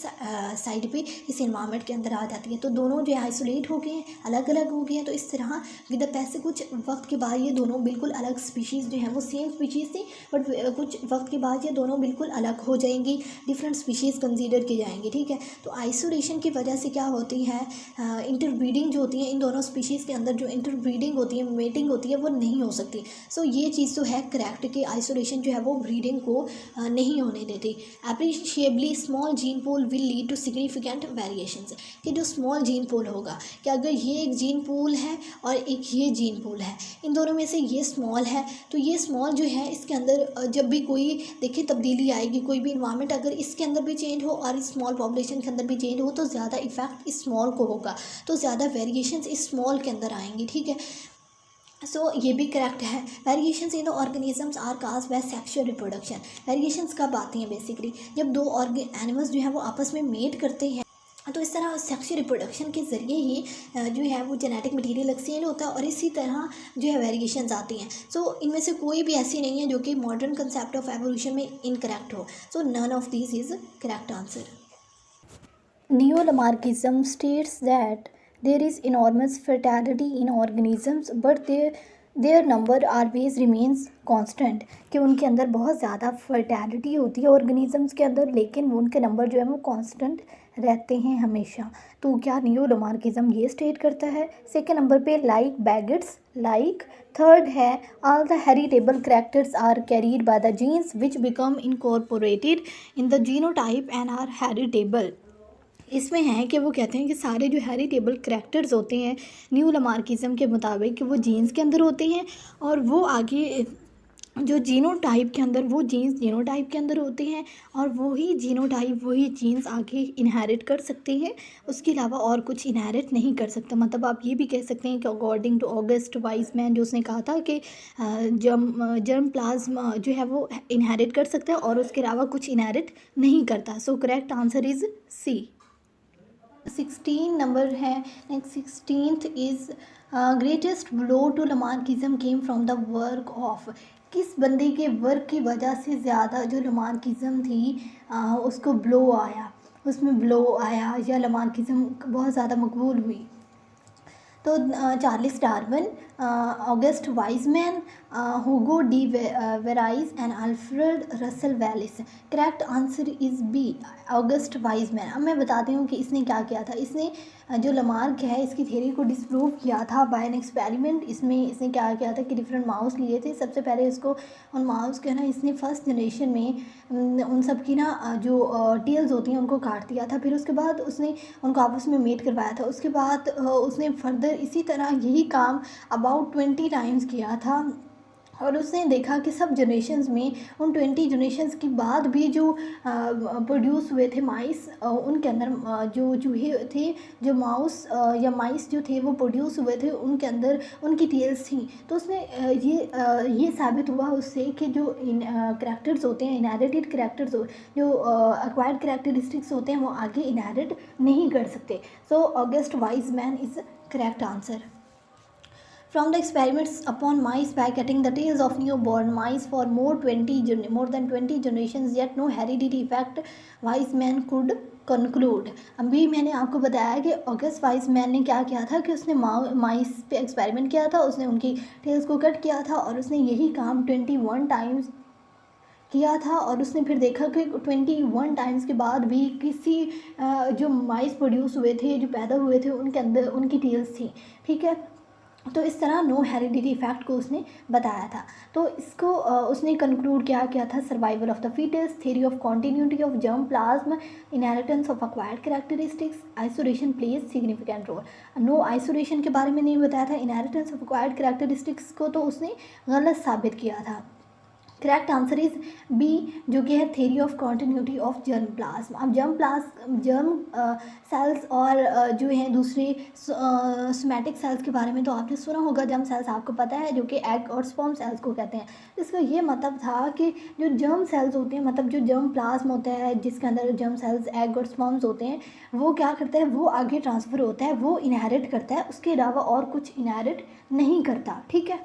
साइड पे इस इन्वायरमेंट के अंदर आ जाती है। तो दोनों जो है आइसोलेट हो गए हैं, अलग अलग हो गए हैं। तो इस तरह विद द पैसे कुछ वक्त के बाद ये दोनों बिल्कुल अलग स्पीशीज़ जो है वो सेम स्पीशीज़ थी, बट कुछ वक्त के बाद ये दोनों बिल्कुल अलग हो जाएंगी, डिफरेंट स्पीशीज़ कंसीडर की जाएंगी, ठीक है। तो आइसोलेशन की वजह से क्या होती है, इंटरब्रीडिंग जो होती है इन दोनों स्पीशीज़ के अंदर, जो इंटरब्रीडिंग होती है, मेटिंग होती है, वो नहीं हो सकती। सो ये चीज़ तो है करेक्ट कि आइसोलेशन जो है वो ब्रीडिंग को नहीं होने देती। Appreciably small gene pool will lead to significant variations, कि जो स्मॉल जीन पूल होगा, कि अगर ये एक जीन पूल है और एक ये जीन पूल है, इन दोनों में से ये स्मॉल है, तो ये स्मॉल जो है इसके अंदर जब भी कोई देखिए तब्दीली आएगी, कोई भी इन्वायरमेंट अगर इसके अंदर भी चेंज हो और इस स्मॉल पॉपुलेशन के अंदर भी चेंज हो, तो ज़्यादा इफेक्ट इस स्मॉल को होगा, तो ज़्यादा वेरिएशंस इस स्मॉल के अंदर आएंगी, ठीक है। सो ये भी करेक्ट है। Variations in the organisms are cause by sexual reproduction. Variations कब आती हैं, बेसिकली जब दो एनिमल्स जो है वो आपस में मेट करते हैं, तो इस तरह सेक्सुअल रिप्रोडक्शन के ज़रिए ही जो है वो जेनेटिक मटेरियल एक्सचेंज होता है और इसी तरह जो है वेरिएशंस आती हैं। सो इनमें से कोई भी ऐसी नहीं है जो कि मॉडर्न कंसेप्ट ऑफ एवोल्यूशन में इनकरेक्ट हो। So none of this is correct answer. Neo-Lamarckism states that there is enormous fertility in organisms, but their number always remains constant, कि उनके अंदर बहुत ज़्यादा फर्टैलिटी होती है ऑर्गेनिजम्स के अंदर, लेकिन उनके नंबर जो है वो कांस्टेंट रहते हैं हमेशा। तो क्या नियो-लामार्किज्म ये स्टेट करता है। सेकेंड नंबर पे लाइक बैगेट्स लाइक। थर्ड है all the heritable characters are carried by the genes which become incorporated in the genotype and are heritable. इसमें है कि वो कहते हैं कि सारे जो हेरिटेबल करैक्टर्स होते हैं नियो-लामार्किज्म के मुताबिक कि वो जीन्स के अंदर होते हैं और वो आगे जो जीनोटाइप के अंदर वो जीन्स जीनोटाइप के अंदर होते हैं और वही जीनोटाइप वही जीन्स आगे इनहेरिट कर सकते हैं, उसके अलावा और कुछ इनहेरिट नहीं कर सकता। मतलब आप ये भी कह सकते हैं कि अकॉर्डिंग टू ऑगस्ट वाइसमैन जो उसने कहा था कि जर्म प्लाज्मा जो है वो इनहेरिट कर सकता है और उसके अलावा कुछ इनहेरिट नहीं करता। So correct answer is C. 16 number है। Next 16th is greatest blow to Lamarckism came from the work of. किस बंदे के वर्क की वजह से ज़्यादा जो लमार्किज्म थी उसको ब्लो आया, उसमें ब्लो आया या लमार्किज्म बहुत ज़्यादा मकबूल हुई। तो Charles Darwin, August Weismann, Hugo de Vries and Alfred Russel Wallace. Correct answer is B, August Weismann. अब मैं बताती हूँ कि इसने क्या किया था। इसने जो लमार्क है इसकी थ्योरी को डिस्प्रूव किया था बाय एन एक्सपेरिमेंट। इसमें इसने क्या किया था कि डिफरेंट माउस लिए थे। सबसे पहले इसको उन माउस के ना इसने फर्स्ट जनरेशन में उन सब की ना जो टेल्स होती हैं उनको काट दिया था। फिर उसके बाद उसने उनको आपस में मेट करवाया था। उसके बाद उसने फर्दर इसी तरह यही काम अबाउट 20 टाइम्स किया था और उसने देखा कि सब जनरेशन्स में उन 20 जनरेशन्स के बाद भी जो प्रोड्यूस हुए थे माइस, उनके अंदर जो चूहे थे, जो माउस या माइस जो थे वो प्रोड्यूस हुए थे, उनके अंदर उनकी टेल्स थी। तो उसने ये साबित हुआ उससे कि जो करैक्टर्स होते हैं, इनहेरिटेड करैक्टर्स, जो एक्वायर्ड करैक्टरिस्टिक्स होते हैं वो आगे इनहेरिट नहीं कर सकते। So August Weismann is correct answer. From the experiments upon mice by cutting the tails of newborn mice for more than 20 generations, yet no hereditary effect, Weizmann could conclude। अभी मैंने आपको बताया कि ऑगस्ट वाइजमैन ने क्या किया था कि उसने माइस पे एक्सपेरिमेंट किया था, उसने उनकी टेल्स को कट किया था और उसने यही काम 21 टाइम्स किया था। और उसने फिर देखा कि 21 टाइम्स के बाद भी किसी जो माइस प्रोड्यूस हुए थे, जो पैदा हुए थे, उनके अंदर उनकी टेल्स थी। ठीक है, तो इस तरह नो हेरिडिटी इफेक्ट को उसने बताया था। तो इसको उसने कंक्लूड किया था survival of the foetus, theory of continuity of germ plasm, inheritance of acquired characteristics, isolation plays significant role. No isolation के बारे में नहीं बताया था, इनहेरिटेंस ऑफ एक्वायर्ड कैरेक्टरिस्टिक्स को तो उसने गलत साबित किया था। करेक्ट आंसर इज बी, जो कि है theory of continuity of germ plasm. अब जर्म सेल्स और जो है दूसरे सोमैटिक सेल्स के बारे में तो आपने सुना होगा। जर्म सेल्स आपको पता है, जो कि एग और स्पर्म सेल्स को कहते हैं। इसका ये मतलब था कि जो जर्म सेल्स होते हैं, मतलब जो जर्म प्लाज्म होता है जिसके अंदर जर्म सेल्स, एग और स्पर्म्स होते हैं, वो क्या करता है, वो आगे ट्रांसफ़र होता है, वो इनहेरिट करता है, उसके अलावा और कुछ इनहेरिट नहीं करता। ठीक है।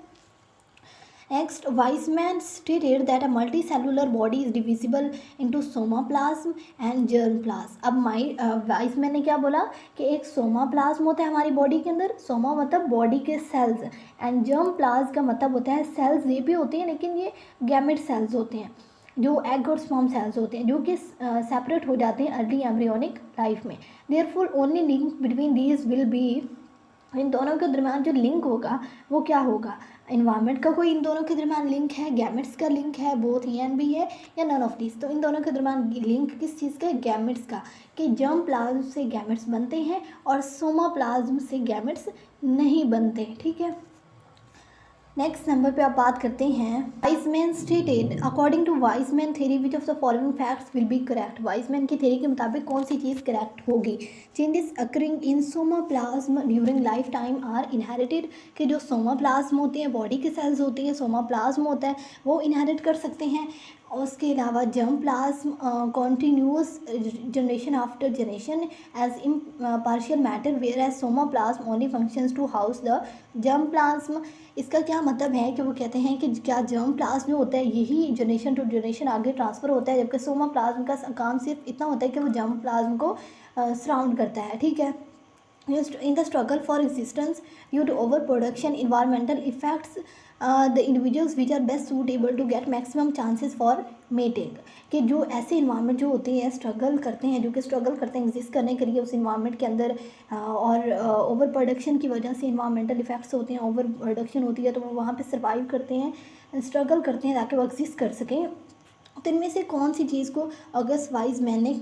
Next, Weizmann stated that a multicellular body is divisible into somaplasm and germplasm। अब Weizmann ने क्या बोला कि एक सोमाप्लाज्म होता है हमारी बॉडी के अंदर, सोमा मतलब बॉडी के सेल्स, एंड जर्मप्लाज्म का मतलब होता है सेल्स ये भी होते हैं लेकिन ये गैमेट सेल्स होते हैं, जो एग और स्पर्म सेल्स होते हैं, जो कि सेपरेट हो जाते हैं अर्ली एम्ब्रियोनिक लाइफ में। Therefore only link between these will be, इन दोनों के दरमियान जो लिंक होगा वो क्या होगा, इन्वायरमेंट का कोई इन दोनों के दरमियान लिंक है, गैमेट्स का लिंक है, बोथ ए एंड बी है, या नन ऑफ दिस। तो इन दोनों के दरमियान लिंक किस चीज़ का है, गैमेट्स का, कि जर्म प्लाज्म से गैमेट्स बनते हैं और सोमा प्लाज्म से गैमेट्स नहीं बनते। ठीक है। नेक्स्ट नंबर पे आप बात करते हैं, Weismann stated according to Weismann theory which of the following facts will be correct. Weismann की थ्योरी के मुताबिक कौन सी चीज़ करेक्ट होगी। Changes occurring in somatoplasm during life time are inherited, कि जो सोमाप्लाज्म होते हैं, बॉडी के सेल्स होती हैं, सोमाप्लाज्म होता है, वो इनहेरिट कर सकते हैं। और उसके अलावा germ plasm continues generation after generation as in partial matter, whereas soma plasm only functions to house the germ plasm. इसका क्या मतलब है कि वो कहते हैं कि क्या जर्म प्लाज्म जो होता है यही जनरेशन टू जनरेशन आगे ट्रांसफ़र होता है, जबकि सोमा प्लाज्म का काम सिर्फ इतना होता है कि वो जर्म प्लाज्म को सराउंड करता है। ठीक है। In the struggle for existence due to overproduction, environmental effects, the individuals which are best suitable to get maximum chances for mating, कि जो ऐसे इन्वायरमेंट जो होते हैं स्ट्रगल करते हैं, जो कि स्ट्रगल करते हैं एग्जिस्ट करने के लिए उस इन्वायरमेंट के अंदर, और ओवर प्रोडक्शन की वजह से इन्वायरमेंटल इफेक्ट्स होते हैं, ओवर प्रोडक्शन होती है तो वो वहाँ पे सर्वाइव करते हैं, स्ट्रगल करते हैं ताकि वो एग्जिस्ट कर सकें। तो इनमें से कौन सी चीज़ को ऑगस्ट वाइजमैन ने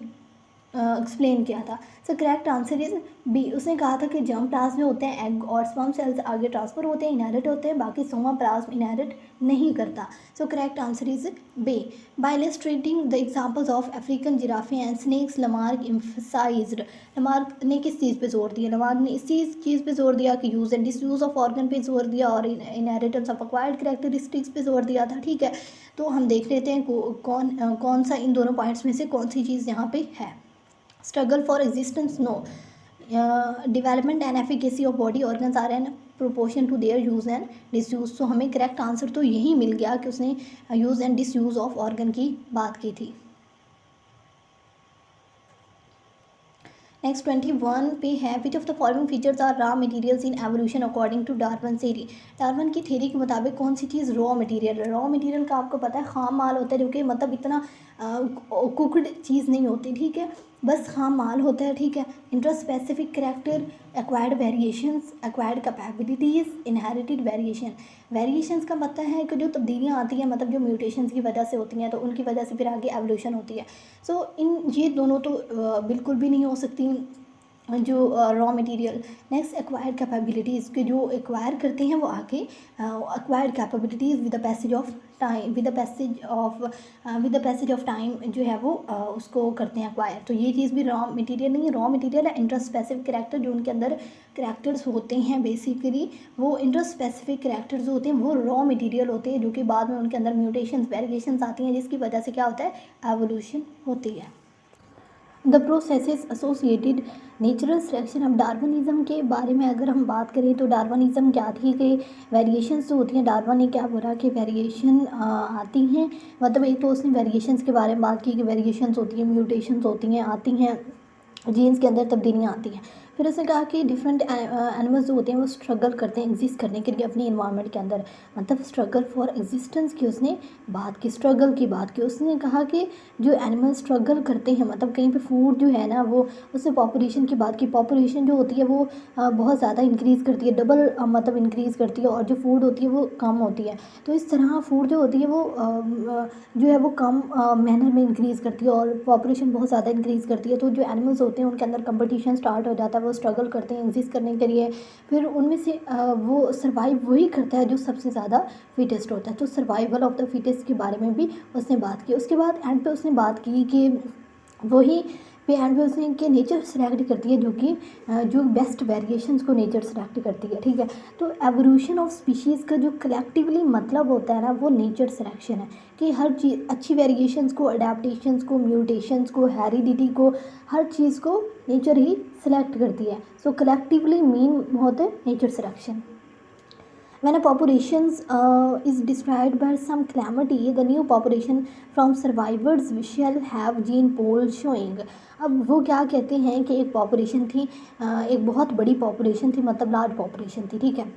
एक्सप्लेन किया था। So correct answer is B. उसने कहा था कि जर्म प्लाज्म में होते हैं एग और स्पर्म सेल्स आगे ट्रांसफ़र होते हैं, इनहेरिट होते हैं, बाकी सोमा प्लाज्म इनहेरिट नहीं करता। So correct answer is B. By illustrating the examples of African giraffe and snakes, Lamarck emphasized, Lamarck ने किस चीज़ पे जोर दिया, लमार्क ने इस चीज़ पे जोर दिया कि use and disuse of organ पे जोर दिया और इनहेरिटेंस ऑफ एक्वायर्ड कैरेक्टरिस्टिक्स पे जोर दिया था। ठीक है। तो हम देख लेते हैं कौन सा इन दोनों पॉइंट्स में से कौन सी चीज़ यहाँ पे है। Struggle for existence, no. Development and efficacy of body organs are in proportion to their use and disuse. तो हमें करेक्ट आंसर तो यही मिल गया कि उसने use and disuse of organ की बात की थी। नेक्स्ट 21 पे है which of the following features are raw materials in evolution according to Darwin theory. Darwin की थ्योरी के मुताबिक कौन सी चीज़ रॉ मटेरियल है। रॉ मटेरियल का आपको पता है खाम माल होता है, जो कि मतलब इतना कुकड चीज़ नहीं होती, ठीक है, बस खाम माल होता है, ठीक है। Intraspecific character, acquired variations, acquired capabilities, inherited variations का मतलब है कि जो तब्दीलियाँ आती हैं, मतलब जो म्यूटेशंस की वजह से होती हैं, तो उनकी वजह से फिर आगे एवोल्यूशन होती है। सो इन ये दोनों तो बिल्कुल भी नहीं हो सकती जो raw material. Next acquired capabilities के जो एक्वायर करते हैं वो आगे acquired capabilities with the passage of time, with the passage of time जो है वो उसको करते हैं एक्वायर। तो ये चीज़ भी रॉ मटेरियल नहीं है। रॉ मटेरियल है इंट्रास्पेसिफिक करैक्टर, जो उनके अंदर करैक्टर्स होते हैं बेसिकली, वो इंट्रास्पेसिफिक करैक्टर्स जो होते हैं वो रॉ मटेरियल होते हैं, जो कि बाद में उनके अंदर म्यूटेशंस वेरिएशंस आती हैं, जिसकी वजह से क्या होता है, एवोल्यूशन होती है। The processes associated natural selection. अब डार्विनिज़म के बारे में अगर हम बात करें तो डार्विनिज़म क्या थी कि वेरिएशंस जो होती हैं, डार्विन ने क्या बोला कि वेरिएशन आती हैं, मतलब एक तो उसने वेरिएशंस के बारे में बात की कि वेरिएशंस होती हैं, म्यूटेशंस होती हैं, आती हैं, जीन्स के अंदर तब्दीलियाँ आती हैं। फिर उसने कहा कि डिफरेंट एनिमल्स जो होते हैं वो स्ट्रगल करते हैं एग्जिस्ट करने के लिए अपनी इन्वायरमेंट के अंदर, मतलब स्ट्रगल फॉर एग्जिस्टेंस की उसने बात की, स्ट्रगल की बात की। उसने कहा कि जो एनिमल स्ट्रगल करते हैं, मतलब कहीं पे फूड जो है ना, वो उसने पॉपुलेशन की बात की। पॉपुलेशन जो होती है वो बहुत ज़्यादा इंक्रीज़ करती है, डबल मतलब इंक्रीज़ करती है, और जो फूड होती है वो कम होती है। तो इस तरह फूड जो होती है वो जो है वो कम मैनर में इंक्रीज़ करती है, और पॉपुलेशन बहुत ज़्यादा इंक्रीज़ करती है। तो जो एनिमल्स होते हैं उनके अंदर कंपटीशन स्टार्ट हो जाता है, वो स्ट्रगल करते हैं एग्जिस्ट करने के लिए। फिर उनमें से वो सर्वाइव वही करता है जो सबसे ज़्यादा फिटेस्ट होता है। तो सर्वाइवल ऑफ द फिटेस्ट के बारे में भी उसने बात की। उसके बाद एंड पे उसने बात की कि वही पे एंड पे उसने कि नेचर सेलेक्ट करती है, जो कि जो बेस्ट वेरिएशंस को नेचर सेलेक्ट करती है, ठीक है। तो एवोल्यूशन ऑफ स्पीशीज़ का जो कलेक्टिवली मतलब होता है ना, वो नेचर सिलेक्शन है, कि हर चीज़ अच्छी वेरिएशंस को, अडेप्टेशंस को, म्यूटेशंस को, हेरिडिटी को, हर चीज़ को नेचर ही सिलेक्ट करती है। सो कलेक्टिवली मीन होता है nature selection. When a population is destroyed by some calamity, the new population from survivors shall have gene pool showing। अब वो क्या कहते हैं कि एक पॉपुलेशन थी, एक बहुत बड़ी पॉपुलेशन थी, मतलब लार्ज पॉपुलेशन थी, ठीक है,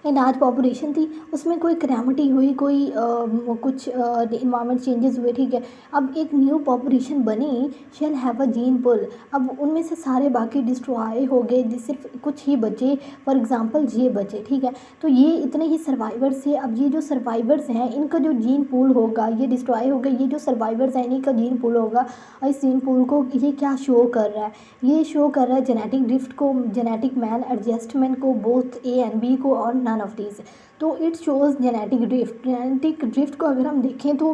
लार्ज पॉपुलेशन थी, उसमें कोई कैलामिटी हुई, कोई कुछ इन्वायरमेंट चेंजेस हुए, ठीक है। अब एक न्यू पॉपुलेशन बनी, शेल हैव अ जीन पुल। अब उनमें से सारे बाकी डिस्ट्रॉय हो गए, सिर्फ कुछ ही बचे, फॉर एग्जांपल ये बचे, ठीक है। तो ये इतने ही सर्वाइवर्स है। अब ये जो सर्वाइवर्स हैं इनका जो जीन पूल होगा, ये डिस्ट्रॉय हो गए, ये जो सर्वाइवर्स हैं इन्हीं का जीन पूल होगा, और इस जीन पूल को ये क्या शो कर रहा है, ये शो कर रहा है जेनेटिक ड्रिफ्ट को, जेनेटिक मैल एडजस्टमेंट को, बोथ ए एंड बी को, और नन ऑफ दीज। तो it shows genetic drift. Genetic drift को अगर हम देखें तो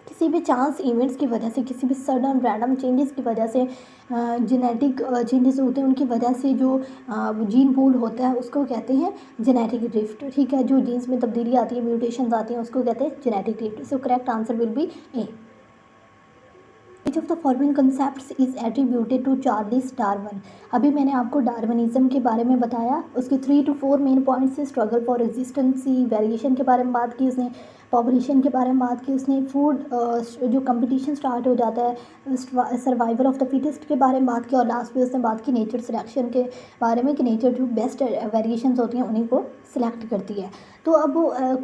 किसी भी चांस इवेंट्स की वजह से, किसी भी सडन रैंडम चेंजेस की वजह से, जेनेटिक चेंजेस होते हैं, उनकी वजह से जो जीन पूल होता है उसको कहते हैं जेनेटिक ड्रिफ्ट, ठीक है। जो जीन्स में तब्दीली आती है, म्यूटेशंस आती हैं, उसको कहते हैं genetic drift. So correct answer will B A. Which of the following concepts is attributed to Charles Darwin. अभी मैंने आपको डार्विनिज्म के बारे में बताया, उसके 3 to 4 मेन पॉइंट्स से स्ट्रगल फॉर एग्जिस्टेंसी, वेरिएशन के बारे में बात की उसने, पॉपुलेशन के बारे में बात की उसने, फूड जो कंपटीशन स्टार्ट हो जाता है, सर्वाइवल ऑफ द फिटेस्ट के बारे में बात की, और लास्ट में उसने बात की नेचर सिलेक्शन के बारे में, कि नेचर जो बेस्ट वेरिएशंस होती हैं उन्हीं को सिलेक्ट करती है। तो अब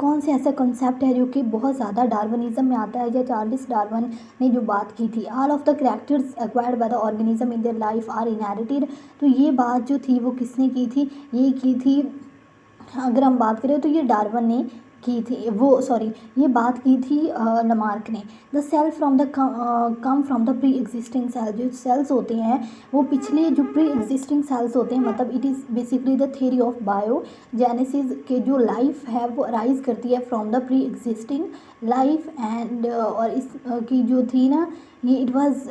कौन से ऐसा कॉन्सेप्ट है जो कि बहुत ज़्यादा डार्विनिज्म में आता है, या चार्ल्स डार्विन ने जो बात की थी, all of the characters acquired by the organism in their life are inherited. तो ये बात जो थी वो किसने की थी, ये की थी, अगर हम बात करें तो ये डार्विन ने की थी, ये बात की थी लमार्क ने। The cell from the come from the pre existing cell. जो सेल्स होते हैं वो पिछले जो प्री एग्जिस्टिंग सेल्स होते हैं, मतलब it is basically the theory of biogenesis के जो लाइफ है वो अराइज करती है from the pre existing life, and और इस की जो थी ना, ये इट वाज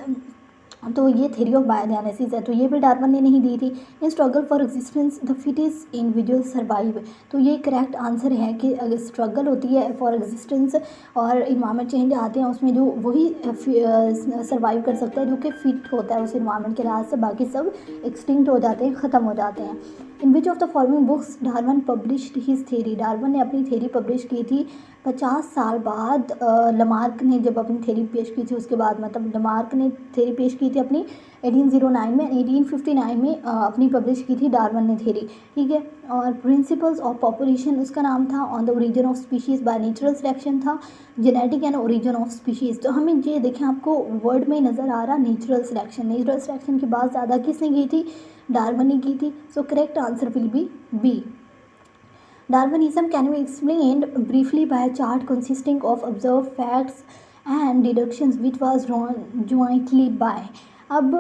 तो ये थ्योरी ऑफ बायोडायनेसिस है, तो ये भी डार्विन ने नहीं दी थी। इन struggle for existence the fittest individual survive, तो ये करेक्ट आंसर है कि अगर स्ट्रगल होती है फॉर एग्जिस्टेंस और इन्वायरमेंट चेंज आते हैं उसमें जो वही सर्वाइव कर सकता है जो कि फिट होता है उस इन्वायरमेंट के लिहाज से, बाकी सब एक्सटिंक्ट हो जाते हैं, ख़त्म हो जाते हैं। In which of the following books Darwin published his theory, Darwin ने अपनी थ्योरी पब्लिश की थी 50 साल बाद। लमार्क ने जब अपनी थ्योरी पेश की थी उसके बाद, मतलब लमार्क ने थ्योरी पेश की थी अपनी 1809 में, 1859 में अपनी पब्लिश की थी डार्विन ने थ्योरी, ठीक है। और प्रिंसिपल्स ऑफ पॉपुलेशन उसका नाम था, on the origin of species by natural selection था, genetic and origin of species. तो हमें ये देखें, आपको वर्ड में नज़र आ रहा नेचुरल सिलेक्शन, नेचुरल सिलेक्शन की बात ज़्यादा किसने की थी, डार्विन ने की थी। So correct answer will be B. Darwinism can be explained briefly by a chart consisting of observed facts and deductions which was drawn jointly by। अब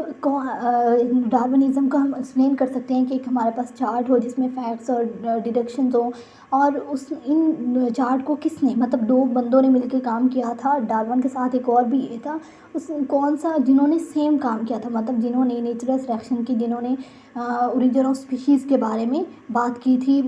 डार्विनिज़म को हम एक्सप्लेन कर सकते हैं कि एक हमारे पास चार्ट हो जिसमें फैक्ट्स और डिडक्शंस हो, और उस इन चार्ट को किसने, मतलब दो बंदों ने मिलकर काम किया था, डार्विन के साथ एक और भी था, उस कौन सा, जिन्होंने सेम काम किया था, मतलब जिन्होंने नेचुरल सिलेक्शन की, जिन्होंने ओरिजिन ऑफ स्पीशीज़ के बारे में बात की थी,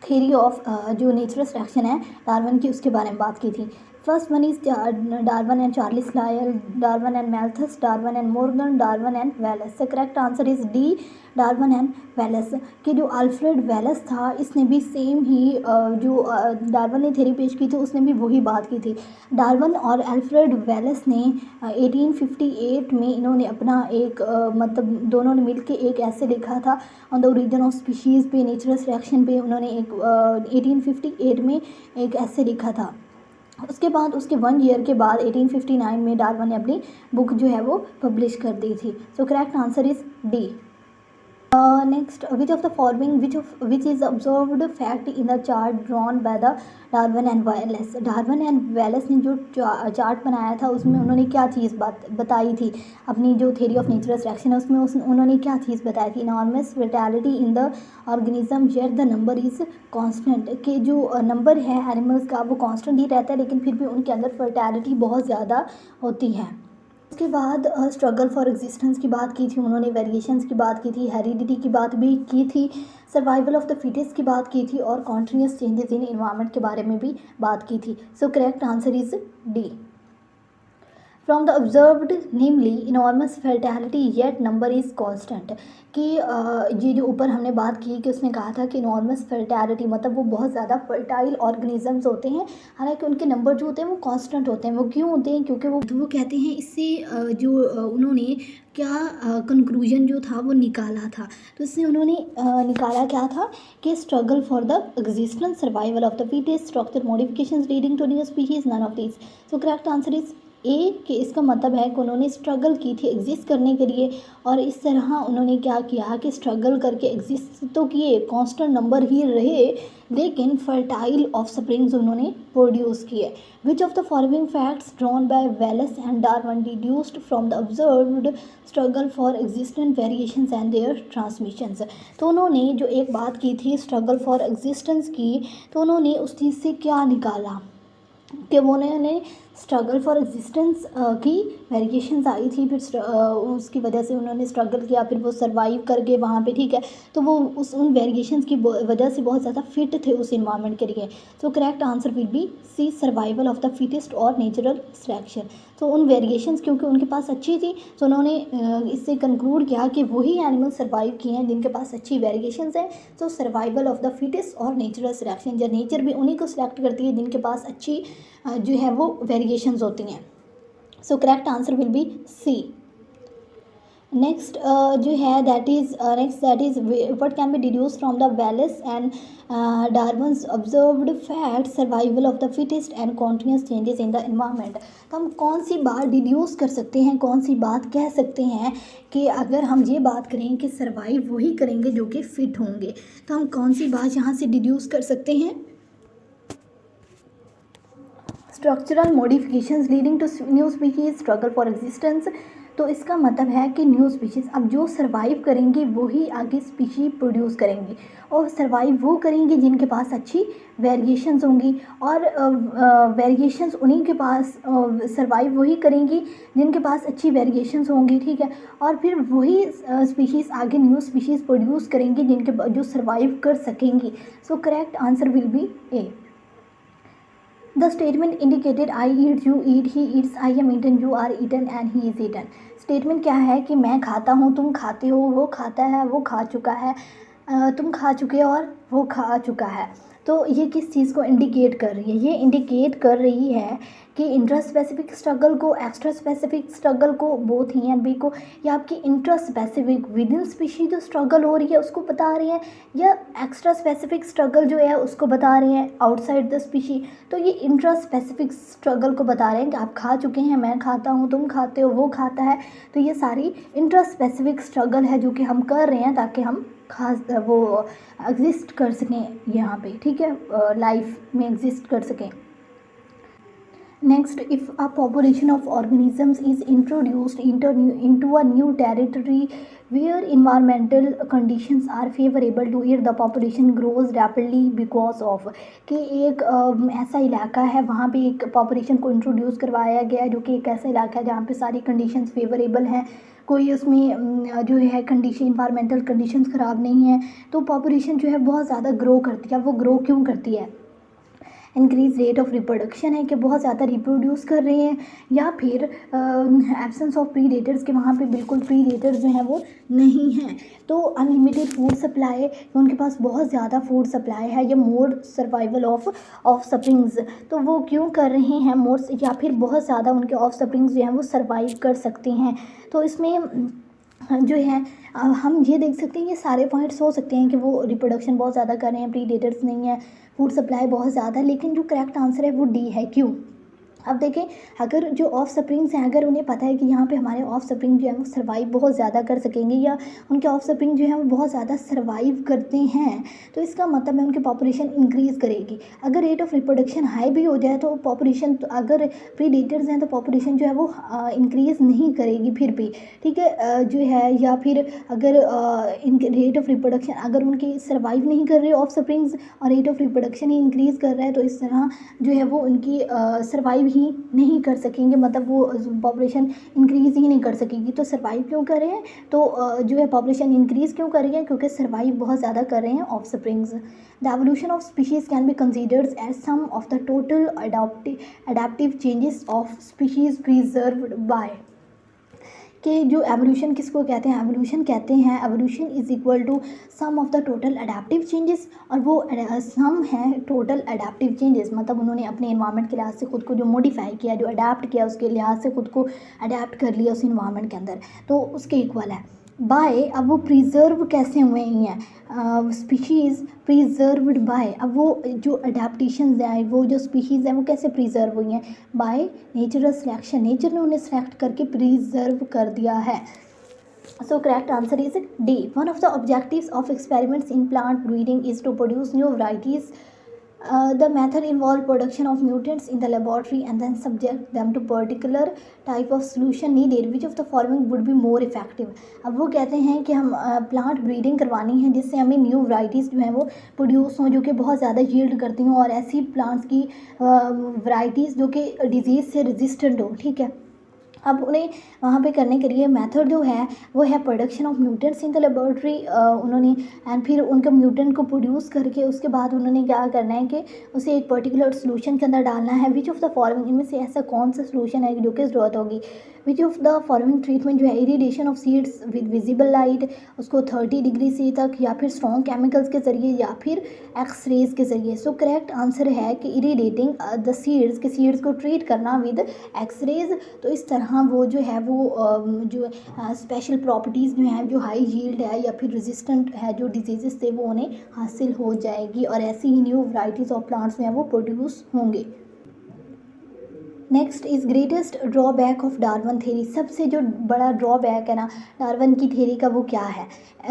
थ्योरी ऑफ जो नेचुरल सिलेक्शन है डार्विन की उसके बारे में बात की थी। First one is Darwin and Charles Lyell, Darwin and Malthus, Darwin and Morgan, Darwin and Wallace. The correct answer is D, Darwin and Wallace. कि जो अल्फ्रेड वेलेस था इसने भी सेम ही जो डार्विन ने थ्योरी पेश की थी उसने भी वही बात की थी। डार्विन और अल्फ्रेड वेलेस ने 1858 में इन्होंने अपना एक मतलब दोनों ने मिलकर एक ऐसे लिखा था on the origin of species पे, नेचुरल सिलेक्शन पे, उन्होंने एक 1858 में एक ऐसे लिखा था। उसके बाद उसके 1 ईयर के बाद 1859 में डार्विन ने अपनी बुक जो है वो पब्लिश कर दी थी। So correct answer is D. Next, which of the following which is observed fact in the chart drawn by the Darwin and Wallace. Darwin and Wallace ने जो चार्ट बनाया था उसमें उन्होंने क्या चीज़ बताई थी, अपनी जो थ्योरी ऑफ नेचुरल सिलेक्शन है उसमें उन्होंने क्या चीज़ बताई थी, enormous fertility in the organism jet the number is constant, कि जो नंबर है एनिमल्स का वो कांस्टेंट ही रहता है लेकिन फिर भी उनके अंदर फर्टिलिटी बहुत ज़्यादा होती है। उसके बाद स्ट्रगल फॉर एग्जिस्टेंस की बात की थी उन्होंने, वेरिएशंस की बात की थी, हेरिडिटी की बात भी की थी, सर्वाइवल ऑफ द फिटेस्ट की बात की थी, और कॉन्टिन्यूस चेंजेस इन एनवायरनमेंट के बारे में भी बात की थी। So correct answer is D. From the observed namely enormous fertility yet number is constant, कि ये जो ऊपर हमने बात की कि उसने कहा था कि इनॉर्मस फर्टिलिटी मतलब वो बहुत ज़्यादा फर्टाइल ऑर्गेनिजम्स होते हैं, हालांकि उनके नंबर जो होते हैं वो कांस्टेंट होते हैं। वो क्यों होते हैं, क्योंकि वो कहते हैं इससे जो उन्होंने क्या कंक्लूजन जो था वो निकाला था, तो इससे उन्होंने निकाला क्या था कि struggle for the existence, survival of the fittest, structure modifications leading to new species, none of this. So correct answer is A, कि इसका मतलब है कि उन्होंने स्ट्रगल की थी एग्जिस्ट करने के लिए, और इस तरह उन्होंने क्या किया कि स्ट्रगल करके एग्जिस्ट तो किए, कांस्टेंट नंबर ही रहे, लेकिन फर्टाइल ऑफ स्प्रिंग्स उन्होंने प्रोड्यूस किए। Which of the following facts drawn by Wallace and Darwin deduced from the observed struggle for existent variations and their transmissions. तो उन्होंने जो एक बात की थी स्ट्रगल फॉर एग्जिस्टेंस की, तो उन्होंने उस चीज़ से क्या निकाला कि उन्होंने स्ट्रगल फॉर एग्जिस्टेंस की वेरिएशंस आई थी, फिर उसकी वजह से उन्होंने स्ट्रगल किया, फिर वो सर्वाइव कर गए वहाँ पे, ठीक है, तो वो उन वेरिएशंस की वजह से बहुत ज़्यादा फिट थे उस इन्वायरमेंट के लिए। तो correct answer will be C, survival of the fittest और नेचुरल सिलेक्शन। तो उन वेरिएशंस क्योंकि उनके पास अच्छी थी, तो उन्होंने इससे कंक्लूड किया कि वही एनिमल सर्वाइव किए हैं जिनके पास अच्छी वेरिएशंस हैं। तो सर्वाइवल ऑफ द फिटेस्ट और नेचुरल सिलेक्शन, जब नेचर भी उन्हीं को सिलेक्ट करती है जिनके पास अच्छी जो है वो वेरिएशंस होती हैं। So correct answer will be C. Next जो है that is what can be deduce from the Wallace and Darwin's observed fact, survival of the fittest and continuous changes in the environment. तो हम कौन सी बात deduce कर सकते हैं, कौन सी बात कह सकते हैं कि अगर हम ये बात करें कि सर्वाइव वही करेंगे जो कि फिट होंगे, तो हम कौन सी बात यहाँ से डिड्यूस कर सकते हैं? Structural modifications leading to new species, struggle for existence. तो इसका मतलब है कि न्यू स्पीशीज़ अब जो सर्वाइव करेंगे वही आगे स्पीशी प्रोड्यूस करेंगी, और सर्वाइव वो करेंगी जिनके पास अच्छी वेरिएशंस होंगी, और वेरिएशंस उन्हीं के पास सर्वाइव वही करेंगी जिनके पास अच्छी वेरिएशंस होंगी, ठीक है। और फिर वही स्पीशीज़ आगे न्यू स्पीशीज़ प्रोड्यूस करेंगी जिनके जो सर्वाइव कर सकेंगी। सो correct answer will B A. The statement indicated I eat, you eat, he eats, I am eaten, you are eaten and he is eaten. Statement क्या है कि मैं खाता हूँ, तुम खाते हो, वो खाता है, वो खा चुका है, तुम खा चुके हो और वो खा चुका है। तो ये किस चीज़ को इंडिकेट कर रही है? ये इंडिकेट कर रही है कि इंट्रा स्पेसिफिक स्ट्रगल को, एक्स्ट्रा स्पेसिफिक स्ट्रगल को, बोथ ही एंड बी को, या आपकी intra specific with in species जो स्ट्रगल हो रही है उसको बता रही है, या एक्स्ट्रा स्पेसिफिक स्ट्रगल जो है उसको बता रहे हैं आउटसाइड द स्पीशी। तो ये इंट्रा स्पेसिफिक स्ट्रगल को बता रहे हैं कि आप खा चुके हैं, मैं खाता हूँ, तुम खाते हो, वो खाता है। तो ये सारी इंट्रा स्पेसिफिक स्ट्रगल है जो कि हम कर रहे हैं ताकि हम खास वो एग्जिस्ट कर सकें यहाँ पे, ठीक है, लाइफ में एग्जिस्ट कर सकें। Next, if a population of organisms is introduced into a new territory where environmental conditions are favorable to it, the population grows rapidly because of कि एक ऐसा इलाका है, वहाँ पे एक पॉपुलेशन को इंट्रोड्यूस करवाया गया है जो कि एक ऐसा इलाका है जहाँ पे सारी कंडीशंस फेवरेबल हैं, कोई उसमें जो है कंडीशन इन्वायरमेंटल कंडीशंस ख़राब नहीं है, तो पॉपुलेशन जो है बहुत ज़्यादा ग्रो करती है। वो ग्रो क्यों करती है? इंक्रीज रेट ऑफ रिप्रोडक्शन है कि बहुत ज़्यादा रिप्रोड्यूस कर रहे हैं, या फिर एब्सेंस ऑफ प्रीडेटर्स के वहाँ पे बिल्कुल प्रीडेटर्स जो हैं वो नहीं हैं। तो अनलिमिटेड फूड सप्लाई, उनके पास बहुत ज़्यादा फूड सप्लाई है, या मोर सर्वाइवल ऑफ स्प्रिंग्स, तो वो क्यों कर रहे हैं मोर, या फिर बहुत ज़्यादा उनके ऑफ स्प्रिंग्स जो हैं वो सर्वाइव कर सकते हैं। तो इसमें जो है हम ये देख सकते हैं, ये सारे पॉइंट्स हो सकते हैं कि वो रिप्रोडक्शन बहुत ज़्यादा कर रहे हैं, प्रीडेटर्स नहीं है, फूड सप्लाई बहुत ज़्यादा, लेकिन जो करेक्ट आंसर है वो डी है। क्यों? अब देखें, अगर जो ऑफ स्प्रिंग्स हैं, अगर उन्हें पता है कि यहाँ पे हमारे ऑफ स्प्रिंग जो है वो सर्वाइव बहुत ज़्यादा कर सकेंगे, या उनके ऑफ स्प्रिंग जो है वो बहुत ज़्यादा सर्वाइव करते हैं, तो इसका मतलब है उनकी पॉपुलेशन इंक्रीज़ करेगी। अगर रेट ऑफ रिप्रोडक्शन हाई भी हो जाए तो पॉपुलेशन, तो अगर प्रीडेटर्स हैं तो पॉपुलेशन जो है वो इंक्रीज़ नहीं करेगी फिर भी, ठीक है, जो है, या फिर अगर इनके रेट ऑफ रिप्रोडक्शन अगर उनकी सर्वाइव नहीं कर रहे ऑफ स्प्रिंग्स और rate of reproduction he increase कर रहा है, तो इस तरह जो है वो उनकी सर्वाइव ही नहीं कर सकेंगे, मतलब वो पॉपुलेशन इंक्रीज़ ही नहीं कर सकेगी। तो सर्वाइव क्यों कर रहे हैं? तो जो है पॉपुलेशन इंक्रीज़ क्यों कर रही है? क्योंकि सर्वाइव बहुत ज़्यादा कर रहे हैं offsprings. The evolution of species can be considered as sum of the total adaptive changes of species preserved by, कि जो एवोल्यूशन किसको कहते हैं? एवोल्यूशन कहते हैं, evolution is equal to sum of the total adaptive changes, और वो सम है टोटल अडेप्टिव चेंजेस, मतलब उन्होंने अपने इन्वायरमेंट के लिहाज से खुद को जो मॉडिफाई किया, जो अडेप्ट किया, उसके लिहाज से खुद को अडेप्ट कर लिया उस इन्वायरमेंट के अंदर, तो उसके इक्वल है। बाय, अब वो प्रिजर्व कैसे हुए ही हैं? स्पीशीज़ प्रिजर्व्ड बाय, अब वो जो अडेप्टेशंस हैं, वो जो स्पीशीज़ हैं वो कैसे प्रिजर्व हुई हैं? बाय नेचुरल सिलेक्शन, नेचर ने उन्हें सेलेक्ट करके प्रिजर्व कर दिया है। So correct answer is D. One of the objectives of experiments in plant breeding is to produce new varieties. The method involved production of mutants in the laboratory and then subject them to particular type of solution needed. Which of the following would be more effective? अब वो कहते हैं कि हम plant breeding करवानी है जिससे हमें न्यू वराइटीज़ जो हैं वो प्रोड्यूस हों, जो कि बहुत ज़्यादा यील्ड करती हों, और ऐसी प्लांट्स की वराइटीज़ जो कि डिजीज़ से रेजिस्टेंट हो, ठीक है। अब उन्हें वहाँ पे करने के लिए मेथड जो है वो है production of mutants in the laboratory, उन्होंने एंड फिर उनके म्यूटेंट को प्रोड्यूस करके उसके बाद उन्होंने क्या करना है कि उसे एक पर्टिकुलर सोल्यूशन के अंदर डालना है। विच ऑफ द फॉलोइंग, इनमें से ऐसा कौन सा सोल्यूशन है जो कि ज़रूरत होगी? Which of the following treatment जो है, irradiation of seeds with visible light, उसको 30 डिग्री सी तक, या फिर स्ट्रॉन्ग केमिकल्स के ज़रिए, या फिर एक्स-रेज के ज़रिए। सो करेक्ट आंसर है कि इरिडेटिंग द सीड्स, के सीड्स को ट्रीट करना विद एक्स-रेज। तो इस तरह वो जो है वो जो स्पेशल प्रॉपर्टीज़ जो हैं, जो हाई यील्ड है या फिर रेजिस्टेंट है जो डिजीज़ से, वो उन्हें हासिल हो जाएगी, और ऐसी ही न्यू वैरायटीज़ ऑफ प्लांट्स जो हैं वो प्रोड्यूस होंगे। Next is greatest drawback of Darwin theory, सबसे जो बड़ा ड्रॉबैक है ना डार्विन की थेरी का, वो क्या है?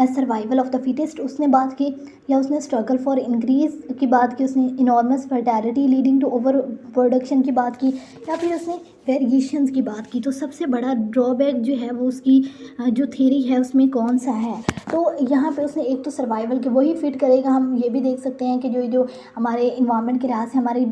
सर्वाइवल ऑफ द फिटेस्ट उसने बात की, या उसने स्ट्रगल फॉर इंक्रीज की बात की, उसने enormous fertility leading to over production की बात की, या फिर उसने वेरिएशंस की बात की तो सबसे बड़ा ड्रॉबैक जो है वो उसकी जो थ्योरी है उसमें कौन सा है। तो यहाँ पे उसने एक तो सर्वाइवल के वही फिट करेगा। हम ये भी देख सकते हैं कि जो जो हमारे इन्वायरमेंट के लिहाज से, हमारी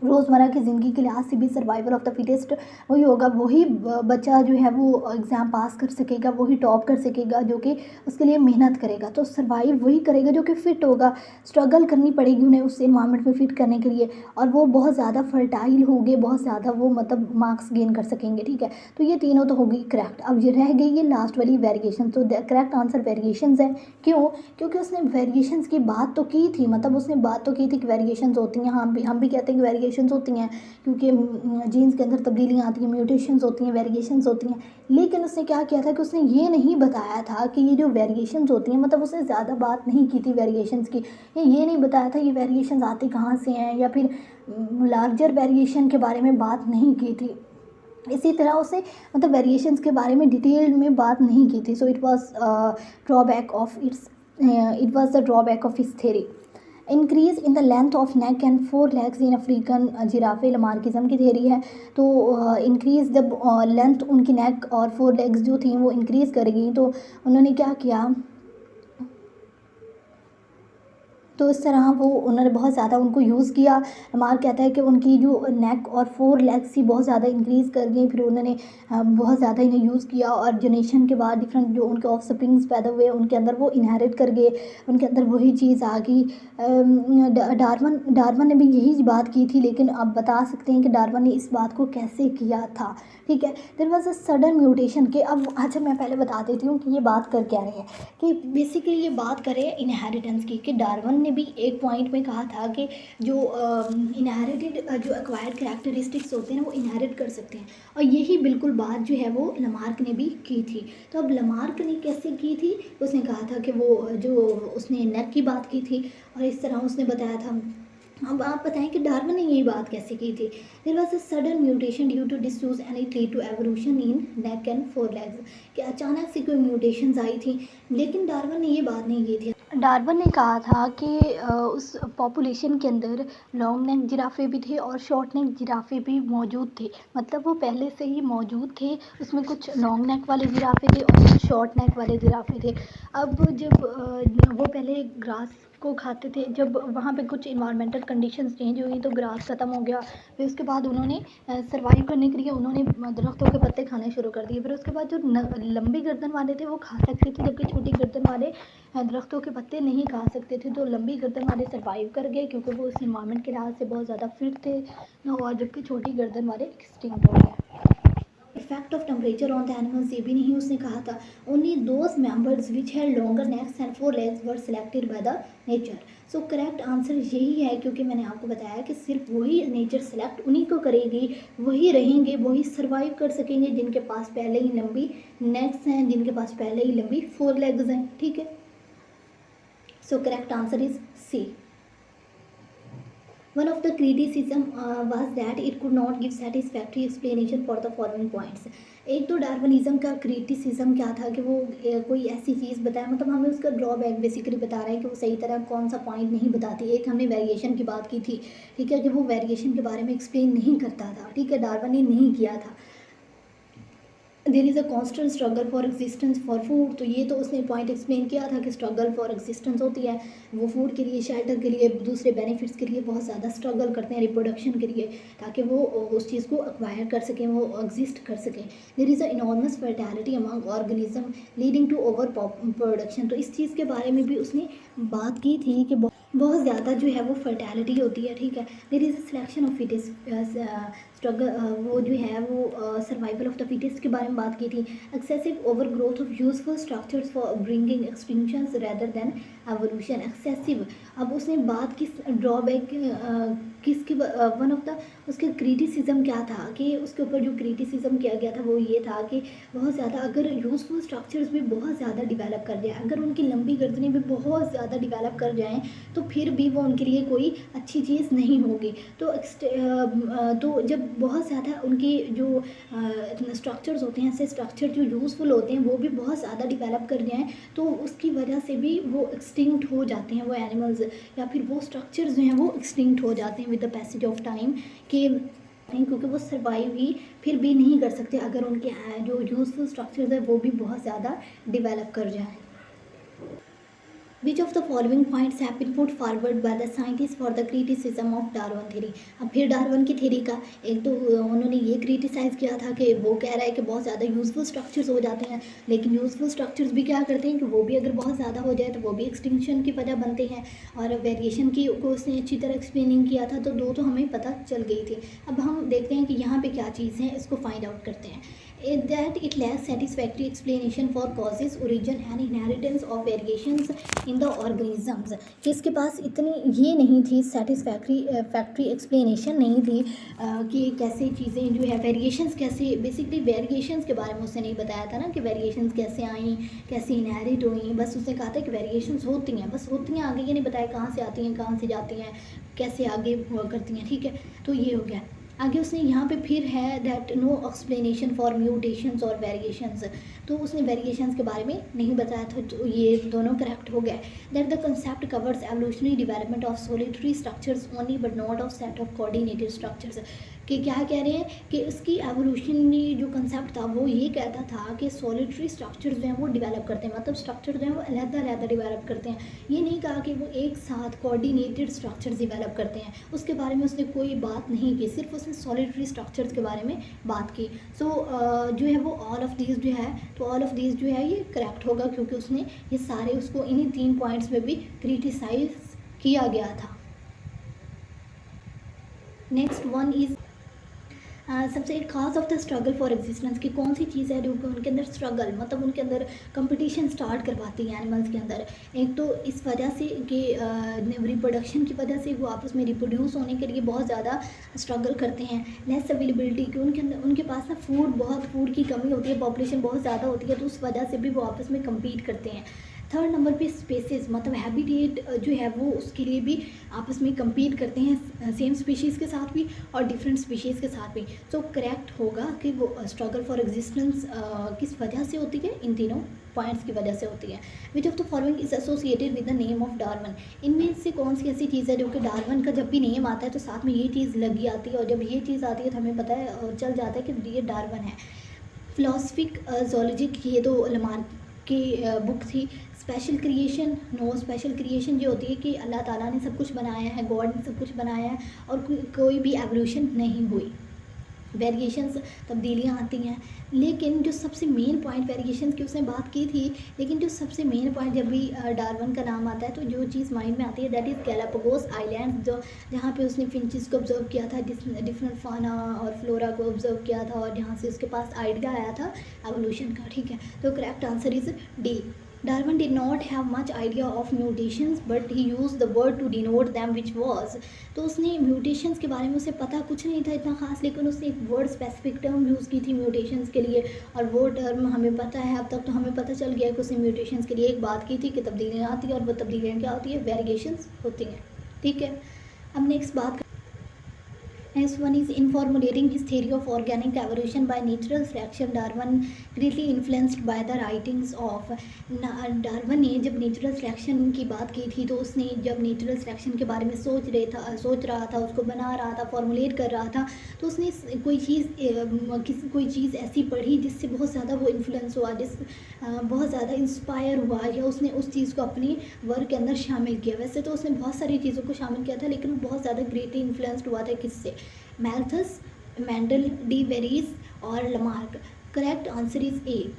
रोज़मर्रा की ज़िंदगी के लिहाज से भी सर्वाइवल ऑफ द फिटेस्ट वही होगा। वही बच्चा जो है वो एग्ज़ाम पास कर सकेगा, वही टॉप कर सकेगा जो कि उसके लिए मेहनत करेगा। तो सर्वाइव वही करेगा जो कि फ़िट होगा। स्ट्रगल करनी पड़ेगी उन्हें उस इन्वायरमेंट में फ़िट करने के लिए, और वो बहुत ज़्यादा फर्टाइल होंगे, बहुत ज़्यादा वो मतलब मार्क्स गेन कर सकेंगे। ठीक है, तो ये तीनों तो होगी करेक्ट। अब ये रह गई ये लास्ट वाली वेरिएशन। तो करेक्ट आंसर वेरिएशंस है। क्यों? क्योंकि उसने वेरिएशंस की बात तो की थी, मतलब उसने बात तो की थी कि वेरिएशंस होती हैं। हम भी कहते हैं कि वेरिएशंस होती हैं क्योंकि जीन्स के अंदर तब्दीलियाँ आती हैं, म्यूटेशंस होती हैं, वेरिएशंस होती हैं। लेकिन उसने क्या किया था कि उसने ये नहीं बताया था कि ये जो वेरिएशंस होती हैं, मतलब उसने ज़्यादा बात नहीं की थी वेरिएशंस की। ये नहीं बताया था ये वेरिएशंस आती कहाँ से हैं, या फिर लार्जर वेरिएशन के बारे में बात नहीं की थी। इसी तरह उसे मतलब वेरिएशंस के बारे में डिटेल में बात नहीं की थी। So it was the drawback of इस theory. Increase in the length of neck and 4 legs in African giraffe Lamarckism की थ्योरी है। तो इंक्रीज द लेंथ उनकी नेक और 4 लेग्स जो थी वो इंक्रीज़ कर गई। तो उन्होंने क्या किया, तो इस तरह वो उन्होंने बहुत ज़्यादा उनको यूज़ किया। हमारा कहता है कि उनकी जो नेक और 4 लेग्स थी बहुत ज़्यादा इंक्रीज़ कर गई। फिर उन्होंने बहुत ज़्यादा इन्हें यूज़ किया, और जनरेशन के बाद डिफरेंट जो उनके ऑफ स्प्रिंग्स पैदा हुए उनके अंदर वो इनहेरिट कर गए, उनके अंदर वही चीज़ आ गई। डार्विन ने भी यही बात की थी, लेकिन आप बता सकते हैं कि डार्विन ने इस बात को कैसे किया था। ठीक है, there was a sudden mutation के। अब अच्छा मैं पहले बता देती हूँ कि ये बात कर क्या रही है। कि बेसिकली ये बात करें इनहेरिटेंस की, कि डार्विन ने भी एक पॉइंट में कहा था कि जो इनहेरिटेड जो एक्वायर्ड कैरेक्टरिस्टिक्स होते हैं वो इनहेरिट कर सकते हैं, और यही बिल्कुल बात जो है वो लमार्क ने भी की थी। तो अब लमार्क ने कैसे की थी, उसने कहा था कि वो जो उसने नेक की बात की थी, और इस तरह उसने बताया था। अब आप बताएं कि डार्विन ने यही बात कैसे की थी। There was a sudden mutation due to disuse and it lead to evolution in neck and 4 legs, कि अचानक से कोई म्यूटेशंस आई थी। लेकिन डार्विन ने ये बात नहीं की थी। डार्विन ने कहा था कि उस पॉपुलेशन के अंदर लॉन्ग नेक जिराफे भी थे और शॉर्ट नेक जिराफे भी मौजूद थे, मतलब वो पहले से ही मौजूद थे। उसमें कुछ लॉन्ग नेक वाले जिराफे थे और कुछ शॉर्ट नेक वाले जिराफे थे। अब जब वो पहले ग्रास को खाते थे, जब वहाँ पे कुछ इन्वायरमेंटल कंडीशंस चेंज हुई तो ग्रास ख़त्म हो गया। फिर उसके बाद उन्होंने सर्वाइव करने के लिए उन्होंने दरख्तों के पत्ते खाने शुरू कर दिए। फिर उसके बाद जो लंबी गर्दन वाले थे वो खा सकते थे, जबकि छोटी गर्दन वाले दरख्तों के पत्ते नहीं खा सकते थे। तो लंबी गर्दन वाले सर्वाइव कर गए क्योंकि वो उस इन्वायरमेंट के लिहाज से बहुत ज़्यादा फिट थे, और जबकि छोटी गर्दन वाले एक्सटिंक्ट हो गए। Effect of temperature on the animals ये भी नहीं उसने कहा था। Only those members which had longer next and 4 legs were selected by the nature. So correct answer यही है, क्योंकि मैंने आपको बताया कि सिर्फ वही नेचर सेलेक्ट उन्हीं को करेगी, वही रहेंगे, वही सर्वाइव कर सकेंगे जिनके पास पहले ही लंबी नेक्स हैं, जिनके पास पहले ही लंबी 4 लेग्स हैं। ठीक है, so correct answer is C. One of the criticism was that it could not give satisfactory explanation for the following points. एक तो डार्विनिज्म का क्रिटिसिज्म क्या था कि वो कोई ऐसी चीज़ बताया, मतलब हमें उसका ड्रॉबैक बेसिकली बता रहा है कि वो सही तरह कौन सा पॉइंट नहीं बताती। एक हमने वेरिएशन की बात की थी, ठीक है, कि वो वेरिएशन के बारे में एक्सप्लेन नहीं करता था। ठीक है, डार्विन ने नहीं किया था। देर is a constant struggle for existence for food, तो ये तो उसने पॉइंट एक्सप्लेन किया था कि स्ट्रगल फॉर एग्जिस्टेंस होती है, वो फूड के लिए, शेल्टर के लिए, दूसरे बेनिफिट्स के लिए बहुत ज़्यादा स्ट्रगल करते हैं, रिप्रोडक्शन के लिए, ताकि वो उस चीज़ को एक्वायर कर सकें, वो एग्जिस्ट कर सकें। There is a enormous fertility among organism leading to over production, तो इस चीज़ के बारे में भी उसने बात की थी कि बहुत ज़्यादा जो है वो फर्टैलिटी होती है। ठीक है, देर is a selection of fittest struggle, वो जो है वो सर्वाइवल ऑफ द फिटेस्ट के बारे में बात की थी। Excessive over growth of useful structures for bringing extinctions rather than evolution. Excessive, अब उसने बात किस ड्रॉबैक किसकी, वन ऑफ द उसके क्रिटिसिज्म क्या था, कि उसके ऊपर जो क्रिटिसिज्म किया गया था वो ये था कि बहुत ज़्यादा अगर यूजफुल स्ट्रक्चर्स भी बहुत ज़्यादा डिवेलप कर जाए, अगर उनकी लंबी गर्दनें भी बहुत ज़्यादा डिवेलप कर जाएँ तो फिर भी वो उनके लिए कोई अच्छी चीज़ नहीं होगी। तो जब बहुत ज़्यादा उनकी जो स्ट्रक्चर्स होते हैं, ऐसे स्ट्रक्चर जो यूज़फुल होते हैं वो भी बहुत ज़्यादा डिवेलप कर जाएँ तो उसकी वजह से भी वो एक्सटिंक्ट हो जाते हैं वो एनिमल्स, या फिर वो स्ट्रक्चर्स जो हैं वो एक्सटिंक्ट हो जाते हैं with the passage of time. कि नहीं, क्योंकि वो सर्वाइव ही फिर भी नहीं कर सकते अगर उनके जो यूजफुल स्ट्रक्चर्स है वो भी बहुत ज़्यादा डेवलप कर जाए। Which of the following points have been put forward by the scientists for the criticism of Darwin theory? अब फिर डार्विन की थ्योरी का एक तो उन्होंने ये क्रिटिसाइज़ किया था कि वो कह रहा है कि बहुत ज़्यादा यूज़फुल स्ट्रक्चर्स हो जाते हैं, लेकिन यूज़फुल स्ट्रक्चर्स भी क्या करते हैं कि वो भी अगर बहुत ज़्यादा हो जाए तो वो भी एक्सटिंक्शन की वजह बनते हैं। और वेरिएशन की को उसने अच्छी तरह एक्सप्लेनिंग किया था, तो दो तो हमें पता चल गई थी। अब हम देखते हैं कि यहाँ पे क्या चीज़ है, इसको फाइंड आउट करते हैं। That it lacks satisfactory explanation for causes, origin and inheritance of variations in the organisms। कि इसके पास इतनी ये नहीं थी फैक्ट्री एक्सप्लेनेशन नहीं थी कि कैसे चीज़ें जो है वेरिएशंस कैसे, बेसिकली वेरिएशंस के बारे में उसने नहीं बताया था ना कि वेरिएशंस कैसे आई, कैसे इनहेरिट हुई। बस उसने कहा था कि वेरिएशंस होती हैं, बस होती हैं, आगे ये नहीं बताया कहाँ से आती हैं, कहाँ से जाती हैं, कैसे आगे करती हैं। ठीक है, तो ये हो गया। आगे उसने यहाँ पे फिर है that no explanation for mutations और वेरिएशंस, तो उसने वेरिएशंस के बारे में नहीं बताया था, तो ये दोनों करेक्ट हो गए। That the concept covers evolutionary development of solitary structures only but not of set of coordinated structures. कि क्या कह रहे हैं कि इसकी एवोल्यूशनरी जो कंसेप्ट था वो ये कहता था कि सॉलिटरी स्ट्रक्चर्स जो हैं वो डेवलप करते हैं, मतलब स्ट्रक्चर जो हैं वो अलग-अलग डेवलप करते हैं। ये नहीं कहा कि वो एक साथ कोऑर्डिनेटेड स्ट्रक्चर्स डेवलप करते हैं, उसके बारे में उसने कोई बात नहीं की, सिर्फ उसने सॉलिटरी स्ट्रक्चर्स के बारे में बात की। सो जो है वो ऑल ऑफ दीज जो है, तो ऑल ऑफ दीज जो है ये करेक्ट होगा, क्योंकि उसने ये सारे उसको इन्हीं 3 पॉइंट्स में भी क्रिटिसाइज किया गया था। नेक्स्ट वन इज़ सबसे cause of the struggle for existence, की कौन सी चीज़ है जो उनके अंदर स्ट्रगल, मतलब उनके अंदर कंपटीशन स्टार्ट करवाती है एनिमल्स के अंदर। एक तो इस वजह से कि रिप्रोडक्शन की वजह से वो आपस में रिप्रोड्यूस होने के लिए बहुत ज़्यादा स्ट्रगल करते हैं। लेस अवेलेबिलिटी, कि उनके अंदर उनके पास ना फूड की कमी होती है, पॉपुलेशन बहुत ज़्यादा होती है, तो उस वजह से भी वो आपस में कम्पीट करते हैं। थर्ड नंबर पे स्पेसेस, मतलब हैबिटेट जो है वो उसके लिए भी आपस में कम्पीट करते हैं, सेम स्पीशीज़ के साथ भी और डिफरेंट स्पीशीज़ के साथ भी। तो करेक्ट होगा कि वो स्ट्रगल फॉर एग्जिस्टेंस किस वजह से होती है, इन तीनों पॉइंट्स की वजह से होती है। Which of the following is associated with the name of Darwin, इनमें से कौन सी ऐसी चीज़ है जो कि डार्विन का जब भी नेम आता है तो साथ में ये चीज़ लगी आती है, और जब ये चीज़ आती है तो हमें पता है चल जाता है कि ये डार्विन है। फिलोसफिक जोलॉजी की ये तो लमार्क की बुक थी। Special creation, no special creation ये होती है कि अल्लाह ताला ने सब कुछ बनाया है, गॉड ने सब कुछ बनाया है और कोई भी एवोल्यूशन नहीं हुई। वेरिएशंस, तब्दीलियाँ आती हैं, लेकिन जो सबसे मेन पॉइंट वेरिएशंस की उसने बात की थी, लेकिन जो सबसे मेन पॉइंट जब भी डार्विन का नाम आता है तो जो चीज़ माइंड में आती है दैट इज़ गैलापागोस आइलैंड, जो जहाँ पे उसने फिंचेस को ऑब्जर्व किया था, डिफरेंट फाना और फ्लोरा को ऑब्जर्व किया था, और जहाँ से उसके पास आइडिया आया था एवोल्यूशन का। ठीक है, तो correct answer is D. Darwin did not have much idea of mutations, but he used the word to denote them, which was, तो उसने म्यूटेशंस के बारे में उसे पता कुछ नहीं था इतना ख़ास, लेकिन उसने एक वर्ड स्पेसिफिक टर्म यूज़ की थी म्यूटेशंस के लिए, और वो टर्म हमें पता है अब तक, तो हमें पता चल गया कि उसने म्यूटेशंस के लिए एक बात की थी कि तब्दीलियाँ आती हैं, और वो तब्दीलियाँ क्या होती है, वेरिएशंस होती हैं। ठीक है, अब नेक्स्ट बात Next one is in formulating his theory of organic evolution by natural selection, Darwin greatly influenced by the writings of Darwin ने जब नेचुरल सिलेक्शन की बात की थी, तो उसने जब नेचुरल सिलेक्शन के बारे में सोच रहा था, उसको बना रहा था, फॉर्मुलेट कर रहा था, तो उसने कोई चीज़ ऐसी पढ़ी जिससे बहुत ज़्यादा वो इन्फ्लुएंस हुआ, बहुत ज़्यादा इंस्पायर हुआ, या उसने उस चीज़ को अपनी वर्क के अंदर शामिल किया। वैसे तो उसने बहुत सारी चीज़ों को शामिल किया था, लेकिन बहुत ज़्यादा ग्रेटली इन्फ्लुएंस्ड हुआ था किससे, मैल्थस, मेंडल, डी वेरीज और Lamarck. Correct answer is A,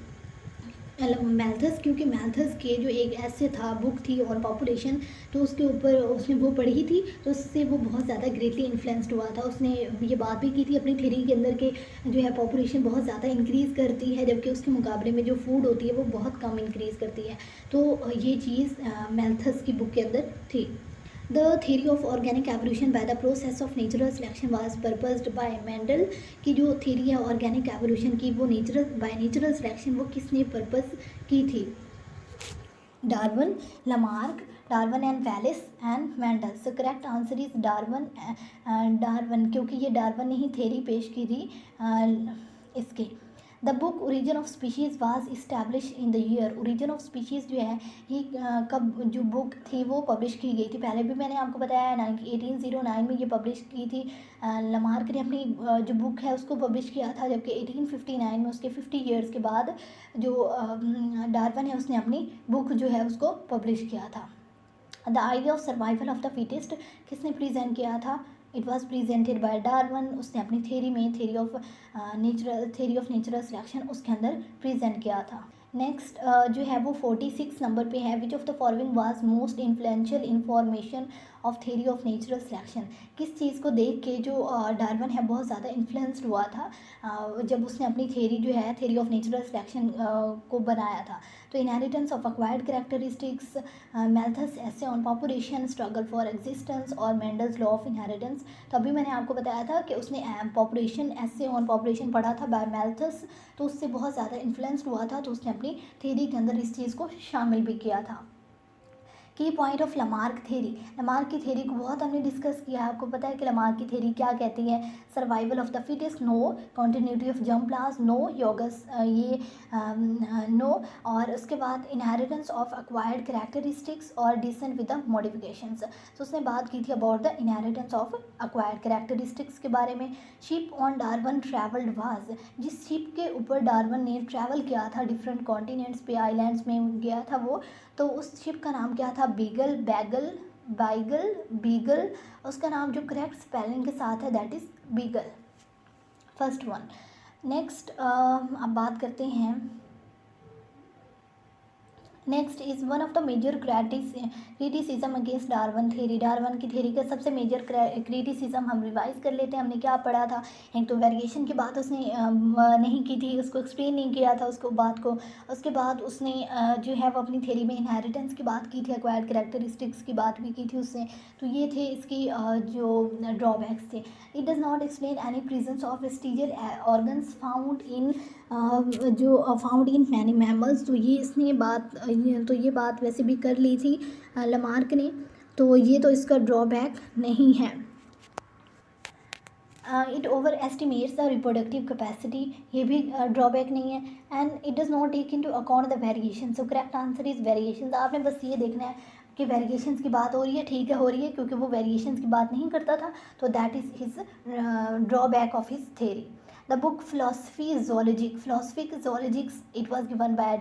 Malthus, क्योंकि मैल्थस के जो एक ऐसे था, बुक थी और पॉपुलेशन, तो उसके ऊपर उसने वो पढ़ी थी, तो उससे वो बहुत ज़्यादा ग्रेटली इन्फ्लुएंस्ड हुआ था। उसने ये बात भी की थी अपनी थ्योरी के अंदर के जो है पॉपुलेशन बहुत ज़्यादा इंक्रीज़ करती है, जबकि उसके मुकाबले में जो फूड होती है वो बहुत कम इंक्रीज़ करती है। तो ये चीज़ मैल्थस की बुक के अंदर थी। The theory of organic evolution by the process of natural selection was proposed by Mendel, की जो theory है organic evolution की वो natural selection वो किसने पर्पस की थी, Darwin, Lamarck, Darwin and valleys and Mendel. So correct answer is Darwin, क्योंकि ये डार्विन ने ही थ्योरी पेश की थी इसके the book origin of species was establish in the year, origin of species जो है ये कब जो बुक थी वो पब्लिश की गई थी, पहले भी मैंने आपको बताया 1809 में ये पब्लिश की थी। लमार्क ने अपनी जो बुक है उसको पब्लिश किया था, जबकि 1859 में उसके 50 ईयर्स के बाद जो डार्विन है उसने अपनी बुक जो है उसको पब्लिश किया था। The idea of survival of the fittest किसने प्रेजेंट किया था? It was presented by Darwin, उसने अपनी थ्योरी में थ्योरी ऑफ नेचुरल सिलेक्शन उसके अंदर प्रेजेंट किया था। नेक्स्ट जो है वो 46 नंबर पे है, which of the following was most influential information of theory of natural selection, किस चीज़ को देख के जो डार्विन है बहुत ज़्यादा इन्फ्लुएंस्ड हुआ था जब उसने अपनी थ्योरी जो है थ्योरी ऑफ नेचुरल सिलेक्शन को बनाया था? तो inheritance of acquired characteristics, Malthus essay on population, struggle for existence और मेंडल्स लॉ ऑफ इनहेरिटेंस। तो अभी मैंने आपको बताया था कि उसने पॉपुलेशन एसे ऑन पॉपुलेशन पढ़ा था बाय मैल्थस, तो उससे बहुत ज़्यादा इन्फ्लुएंस्ड हुआ था, तो उसने अपनी थ्योरी के अंदर इस चीज़ को शामिल भी किया था। की point of Lamarck theory, Lamarck की थ्योरी को बहुत हमने डिस्कस किया है, आपको पता है कि लमार्क की थ्योरी क्या कहती है? Survival of the fittest, no continuity of germ plasm, no योगस ये नो, और उसके बाद इनहेरिटेंस ऑफ एक्वायर्ड कैरेक्टरिस्टिक्स और डिसेंट विद द मॉडिफिकेशंस। तो उसने बात की थी about the inheritance of acquired characteristics के बारे में। Ship on Darwin travelled was, जिस शिप के ऊपर डार्विन ने ट्रैवल किया था डिफरेंट कॉन्टिनेंट्स पे, आइलैंड्स में गया था वो, तो उस शिप का नाम क्या था? बीगल, बैगल, बाइगल, बीगल, उसका नाम जो करेक्ट स्पेलिंग के साथ है that is Beagle, first one. Next अब बात करते हैं, next is one of the major criticism against Darwin theory, Darwin की थ्योरी का सबसे मेजर क्रिटिसिज्म हम रिवाइज कर लेते हैं। हमने क्या पढ़ा था? एक तो वेरिएशन की बात उसने नहीं की थी, उसको एक्सप्लेन नहीं किया था उसको बात को। उसके बाद उसने जो है वो अपनी थ्योरी में इनहेरिटेंस की बात की थी, एक्वायर्ड कैरेक्टरिस्टिक्स की बात भी की थी उससे। तो ये थे इसकी जो ड्रॉबैक्स थे। It does not explain any presence of vestigial organs found in found in many mammals. तो ये इसने ये बात वैसे भी कर ली थी लमार्क ने, तो ये तो इसका ड्रॉबैक नहीं है। It over estimates the reproductive capacity, ये भी ड्रॉबैक नहीं है। And it does not take into account the variation, so correct answer is variation. आपने बस ये देखना है कि वेरिएशंस की बात हो रही है, ठीक है हो रही है, क्योंकि वो वेरिएशंस की बात नहीं करता था, तो that is his drawback of his theory. The book Philosophy Zoologics, it was given by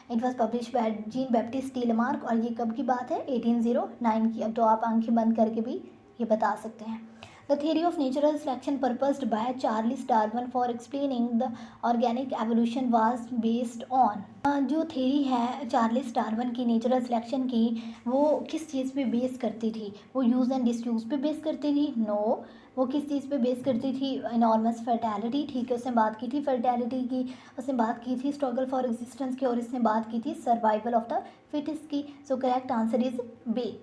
it was published by Jean Baptiste Lamarck, और ये कब की बात है? 1809 की। अब तो आप आंखें बंद करके भी ये बता सकते हैं। The theory of natural selection proposed by Charles Darwin for explaining the organic evolution was based on, जो थ्योरी है चार्ल्स डार्विन की नेचुरल सिलेक्शन की, वो किस चीज़ पे बेस करती थी? वो यूज़ एंड डिसयूज़ पे बेस करती थी? नो। वो किस चीज़ पे बेस करती थी? इनॉर्मस फर्टैलिटी, ठीक है, उसने बात की थी फर्टैलिटी की, उसने बात की थी स्ट्रगल फॉर एग्जिस्टेंस की, और इसने बात की थी सर्वाइवल ऑफ द फिटेस्ट की। So correct answer is B.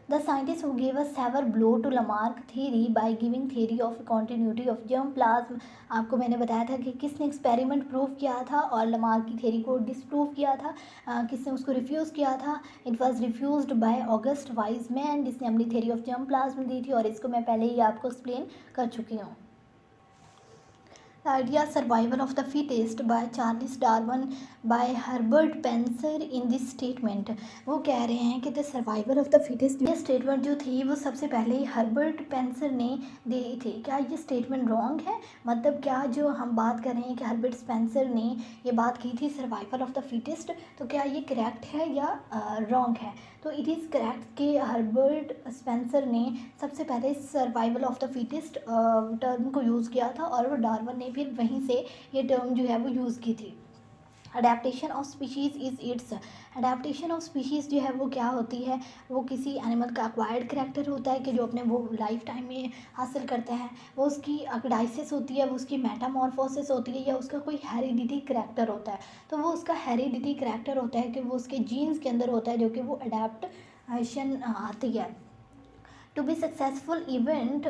The scientist who gave a severe blow to Lamarck theory by giving theory of continuity of germ plasm, आपको मैंने बताया था कि किसने एक्सपेरिमेंट प्रूव किया था और लमार्क की थ्योरी को डिसप्रूव किया था, किसने उसको रिफ्यूज़ किया था? It was refused by August Weismann, जिसने अपनी थ्योरी ऑफ जर्म प्लाज्म दी थी, और इसको मैं पहले ही आपको एक्सप्लेन कर चुकी हूँ। The idea survival of the fittest by Charles Darwin by Herbert Spencer in this statement, वो कह रहे हैं कि the survival of the fittest, ये स्टेटमेंट जो थी वो सबसे पहले हर्बर्ट स्पेंसर ने दी थी। क्या ये स्टेटमेंट रॉन्ग है? मतलब क्या जो हम बात कर रहे हैं कि हर्बर्ट स्पेंसर ने ये बात की थी सर्वाइवल ऑफ द फिटेस्ट, तो क्या ये करेक्ट है या रॉन्ग है? तो इट इज़ करेक्ट कि हर्बर्ट स्पेंसर ने सबसे पहले survival of the fittest term को यूज़ किया था, और वो डार्विन ने फिर वहीं से ये टर्म जो है वो यूज़ की थी। Adaptation of species is it's, adaptation of species जो है वो क्या होती है? वो किसी एनिमल का एक्वायर्ड करैक्टर होता है कि जो अपने वो लाइफ टाइम में हासिल करता है, वो उसकी अकडाइसिस होती है, वो उसकी मेटामॉर्फोसिस होती है, या उसका कोई हेरिडिटी करैक्टर होता है। तो वो उसका हेरिडिटी करैक्टर होता है कि वो उसके जीन्स के अंदर होता है, जो कि वो अडेप्टेशन आती है। To be successful event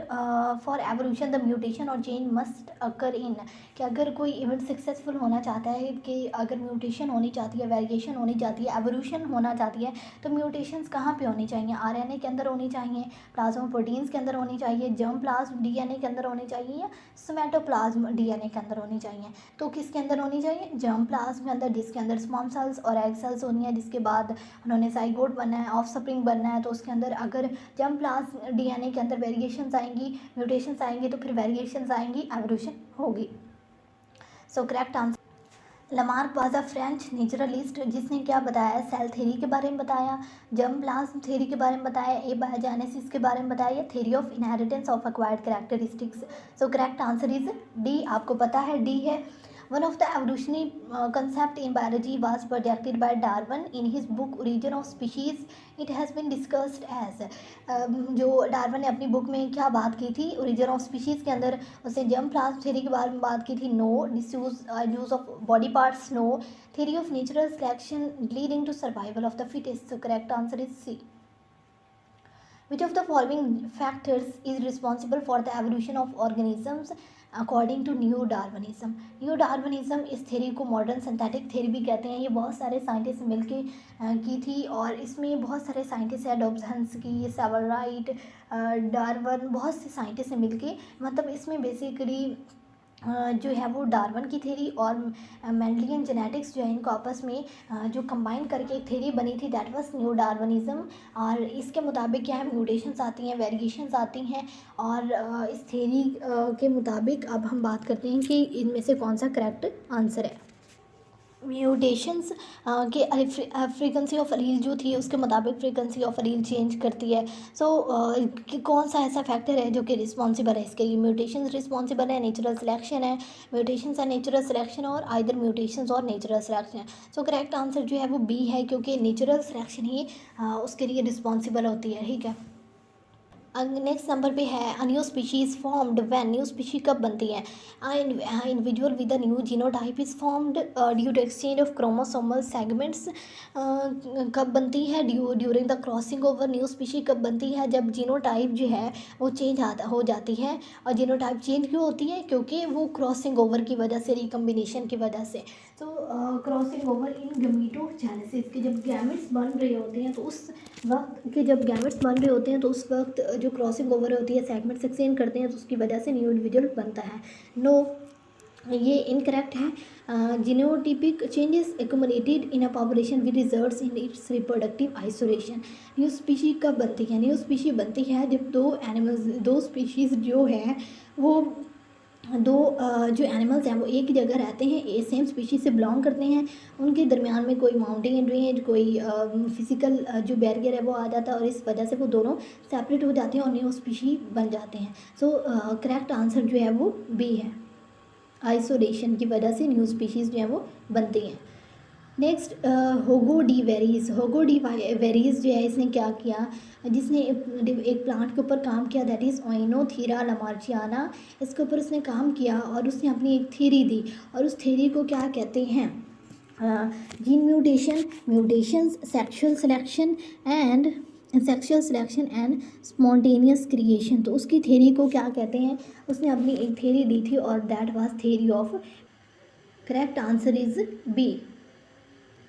for evolution the mutation और चेंज मस्ट अकर इन, कि अगर कोई इवेंट सक्सेसफुल होना चाहता है, कि अगर म्यूटेशन होनी चाहती है, वेरिएशन होनी चाहती है, एवोल्यूशन होना चाहती है, तो म्यूटेशंस कहाँ पे होनी चाहिए? आरएनए के अंदर होनी चाहिए, प्लाज्मा प्रोटीन्स के अंदर होनी चाहिए, जर्म प्लाज्म डीएनए के अंदर होनी चाहिए, या सोमेटोप्लाज्म डीएनए के अंदर होनी चाहिए? तो किसके अंदर होनी चाहिए? जर्म प्लाज्म के अंदर, जिसके अंदर स्पर्म सेल्स और एग सेल्स होनी है, जिसके बाद उन्होंने साइगोट बनना है, ऑफस्प्रिंग बनना है, तो उसके अंदर अगर जर्म प्लाज्म डीएनए के अंदर वेरिएशंस आएंगी, म्यूटेशंस आएंगी, तो फिर वेरिएशंस आएंगी, एवोल्यूशन होगी। सो correct answer, Lamarck was a French naturalist जिसने क्या बताया? सेल थ्योरी के बारे में बताया, जर्म प्लाज्म थ्योरी के बारे में बताया, एबायोजेनेसिस के बारे में बताया, या theory of inheritance of acquired characteristics. So correct answer is D, आपको पता है डी है। One of the evolutionary concept in biology was projected by Darwin in his book Origin of Species. It has been discussed as जो Darwin ने अपनी book में क्या बात की थी? ओरिजिन ऑफ स्पीशीज़ के अंदर उसने जर्म प्लाज्म थ्योरी के बारे में बात की थी, no, disuse of body parts, no, theory of natural selection leading to survival of the fittest. So correct answer is C. Which of the following factors is responsible for the evolution of organisms according to new Darwinism? New Darwinism इस theory को modern synthetic theory भी कहते हैं। ये बहुत सारे scientist मिलके की थी, और इसमें बहुत सारे साइंटिस्ट हैं, डॉब्सन्सकी, सेवलराइट, डार्विन, बहुत से साइंटिस्ट हैं मिलके, मतलब इसमें बेसिकली जो है वो डार्विन की थ्योरी और मेंडलियन जेनेटिक्स जो है इनको आपस में जो कंबाइन करके एक थ्योरी बनी थी, दैट वाज न्यू डार्विनिज्म। और इसके मुताबिक क्या है? म्यूटेशंस आती हैं, वेरिएशंस आती हैं, और इस थ्योरी के मुताबिक अब हम बात करते हैं कि इनमें से कौन सा करेक्ट आंसर है। म्यूटेशंस के फ्रीक्वेंसी ऑफ अलील जो थी उसके मुताबिक फ्रीक्वेंसी ऑफ अलील चेंज करती है। सो कौन सा ऐसा फैक्टर है जो कि रिस्पॉन्सिबल है इसके लिए? म्यूटेशंस रिस्पॉन्सिबल है, नेचुरल सिलेक्शन है, म्यूटेशंस है, नेचुरल सिलेक्शन, और आइदर म्यूटेशंस और नेचुरल सिलेक्शन। सो करेक्ट आंसर जो है वो बी है, क्योंकि नेचुरल सिलेक्शन ही उसके लिए रिस्पॉन्सिबल होती है। ठीक है, नेक्स्ट नंबर पे है a new species formed when, new species कब बनती है? Individual with a new genotype is formed due to exchange of chromosomal segments. कब बनती है? During the crossing over. New species कब बनती है? जब जीनोटाइप जो है वो चेंज हो जाती है। और जीनोटाइप चेंज क्यों होती है? क्योंकि वो क्रॉसिंग ओवर की वजह से, रिकम्बिनेशन की वजह से। तो क्रॉसिंग ओवर इन गमीटोजेनेसिस के जब गैमेट्स बन रहे होते हैं, तो उस वक्त के जब गैमेट्स बन रहे होते हैं तो उस वक्त जो क्रॉसिंग ओवर होती है, सेगमेंट्स एक्सचेंज करते हैं, तो उसकी वजह से न्यू इंडिविजुअल बनता है। नो, ये इनकरेक्ट है। Genotypic changes accumulated in a population with results in its reproductive isolation. New species कब बनती है? न्यू स्पीशी बनती है जब दो स्पीशीज़ जो है वो जो एनिमल्स हैं वो एक ही जगह रहते हैं, सेम स्पीशीज़ से बिलोंग करते हैं, उनके दरमियान में कोई माउंटेन रेंज, कोई फिज़िकल जो बैरियर है वो आ जाता है, और इस वजह से वो दोनों सेपरेट हो जाते हैं और न्यू स्पीशी बन जाते हैं। सो करेक्ट आंसर जो है वो बी है, आइसोलेशन की वजह से न्यू स्पीशीज़ जो है वो बनती हैं। नेक्स्ट होगो डी वेरीज। होगो डी वेरीज जो है इसने क्या किया? जिसने एक प्लांट के ऊपर काम किया, दैट इज़ ओइनोथीरा लमार्चियाना। इसके ऊपर उसने काम किया और उसने अपनी एक थ्योरी दी, और उस थ्योरी को क्या कहते हैं? Gene mutations, sexual selection and spontaneous creation. तो उसकी थ्योरी को क्या कहते हैं? उसने अपनी एक थ्योरी दी थी, और that was theory of. Correct answer is B.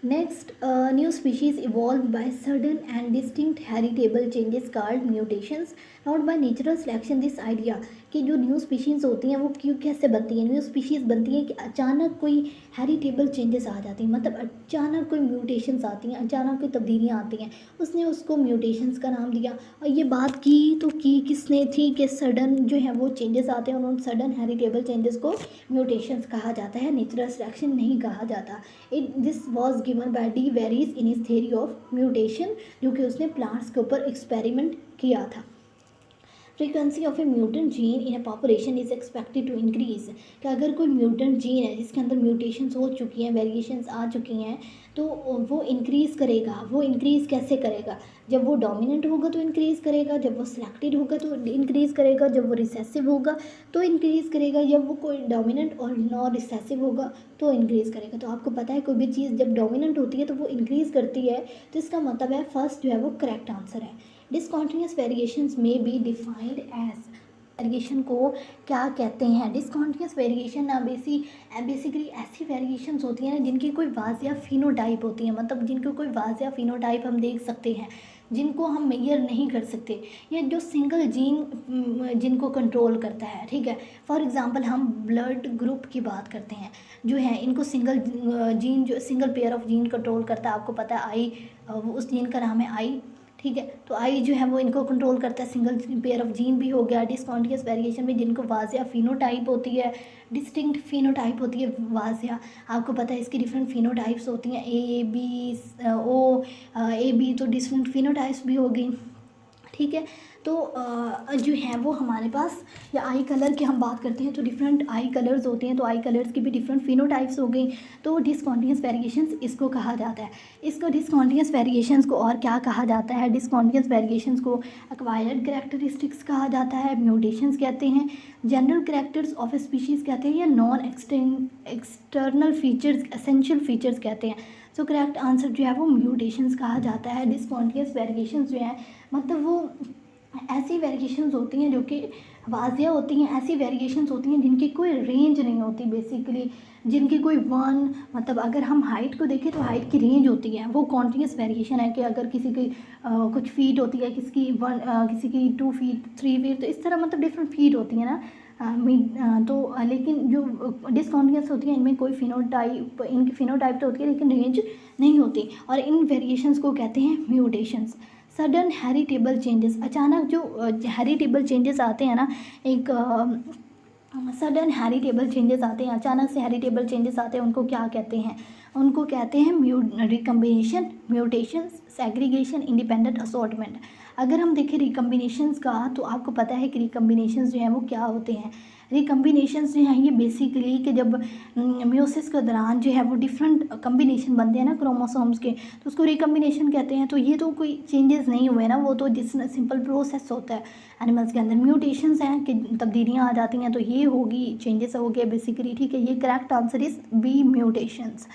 Next, new species evolved by sudden and distinct heritable changes called mutations, not by natural selection. This idea कि जो न्यू स्पीशीज़ होती हैं वो क्यों, कैसे बनती हैं? न्यू स्पीशीज़ बनती हैं कि अचानक कोई हेरिटेबल चेंजेस आ जाती हैं, मतलब अचानक कोई म्यूटेशंस आती हैं, अचानक कोई तब्दीलियाँ आती हैं, उसने उसको म्यूटेशंस का नाम दिया। और ये बात की किसने थी कि सडन जो है वो चेंजेस आते हैं, और उन सडन हेरिटेबल चेंजेस को म्यूटेशंस कहा जाता है, नेचुरल सिलेक्शन नहीं कहा जाता। This was given by de Vries in his theory of mutation, जो कि उसने प्लांट्स के ऊपर एक्सपेरिमेंट किया था। Frequency of a mutant gene in a population is expected to increase. कि अगर कोई म्यूटेंट जीन है जिसके अंदर म्यूटेशंस हो चुकी हैं, वेरिएशंस आ चुकी हैं, तो वो इंक्रीज़ करेगा। वो इंक्रीज़ कैसे करेगा? जब वो डोमिनेंट होगा तो इंक्रीज़ करेगा, जब वो सिलेक्टेड होगा तो इंक्रीज़ करेगा, जब वो रिसेसिव होगा तो इंक्रीज़ करेगा, जब वो कोई डोमिनेंट और नॉन रिसेसिव होगा तो इंक्रीज़ करेगा। तो आपको पता है कोई भी चीज़ जब डोमिनेंट होती है तो वो इंक्रीज़ करती है, तो इसका मतलब है फर्स्ट जो है वो करेक्ट आंसर है। डिसकॉन्टिन्यूस वेरिएशंस में बी डिफाइंड एज, वेरिएशन को क्या कहते हैं? डिसकॉन्टिन्यूस वेरिएशन ना बेसिकली ऐसी वेरिएशंस होती हैं ना जिनकी कोई वाज़िया फिनोटाइप होती है, मतलब जिनको कोई वाज़िया फिनोटाइप हम देख सकते हैं, जिनको हम मेजर नहीं कर सकते, या जो सिंगल जीन जिनको कंट्रोल करता है, ठीक है। फॉर एग्जांपल हम ब्लड ग्रुप की बात करते हैं, जो है इनको सिंगल जीन, जो single pair of gene control करता है, आपको पता है आई, उस जीन का नाम है आई, ठीक है। तो आई जो है वो इनको कंट्रोल करता है, सिंगल पेयर ऑफ जीन भी हो गया। डिसकॉन्टिन्यूस वेरिएशन में जिनको वाज़िया फिनोटाइप होती है, डिस्टिंक्ट फिनोटाइप होती है वाज़िया, आपको पता है इसकी डिफरेंट फिनोटाइप्स होती हैं, A B O, A B, तो डिफरेंट फिनोटाइप्स भी हो गई, ठीक है। तो जो है वो हमारे पास, या आई कलर की हम बात करते हैं तो डिफरेंट आई कलर्स होते हैं, तो आई कलर्स की भी डिफरेंट फिनोटाइप्स हो गई, तो डिसकॉन्टिन्यूस वेरिएशंस इसको कहा जाता है। इसको डिसकॉन्टिन्यूस वेरिएशंस को और क्या कहा जाता है? डिसकॉन्टिन्यूस वेरिएशंस को एक्वायर्ड कैरेक्टरिस्टिक्स कहा जाता है, म्यूटेशंस कहते हैं, जनरल कैरेक्टर्स ऑफ स्पीशीज़ कहते हैं, या non external features, essential features कहते हैं। सो करेक्ट आंसर जो है वो म्यूटेशंस कहा जाता है। डिसकॉन्टिन्यूस वेरिएशंस जो है मतलब वो ऐसी वेरिएशंस होती हैं जो कि वाज़िया होती हैं, ऐसी वेरिएशंस होती हैं जिनकी कोई रेंज नहीं होती, बेसिकली जिनकी कोई वन, मतलब अगर हम हाइट को देखें तो हाइट की रेंज होती है, वो कॉन्टिन्यूस वेरिएशन है कि अगर किसी की कुछ फीट होती है, किसी की किसी की 2 फीट 3 फीट, तो इस तरह मतलब डिफरेंट फीट होती है ना, तो लेकिन जो डिसकॉन्टिन्यूस होती है इनमें कोई फिनोटाइप, इनकी फिनोटाइप तो होती है लेकिन रेंज नहीं होती, और इन वेरिएशंस को कहते हैं म्यूटेशंस। सडन हेरिटेबल चेंजेस, अचानक जो हेरिटेबल चेंजेस आते हैं ना, एक सडन हेरिटेबल चेंजेस आते हैं, अचानक से हेरिटेबल चेंजेस आते हैं, उनको क्या कहते हैं? उनको कहते हैं recombination, mutations, segregation, independent assortment. अगर हम देखें रिकम्बिनेशंस का, तो आपको पता है कि रिकम्बिनेशंस जो हैं वो क्या होते हैं? रिकम्बिनेशंस जो हैं ये बेसिकली कि जब म्यूसिस के दौरान जो है वो डिफरेंट कम्बिनेशन बनते हैं ना क्रोमोसोम्स के, तो उसको रिकम्बिनेशन कहते हैं। तो ये तो कोई चेंजेस नहीं हुए ना, वो तो जिस सिंपल प्रोसेस होता है एनिमल्स के अंदर। म्यूटेशंस हैं कि तब्दीलियाँ आ जाती हैं, तो ये होगी, चेंजेस हो गए बेसिकली, ठीक है। ये correct answer is B, mutations.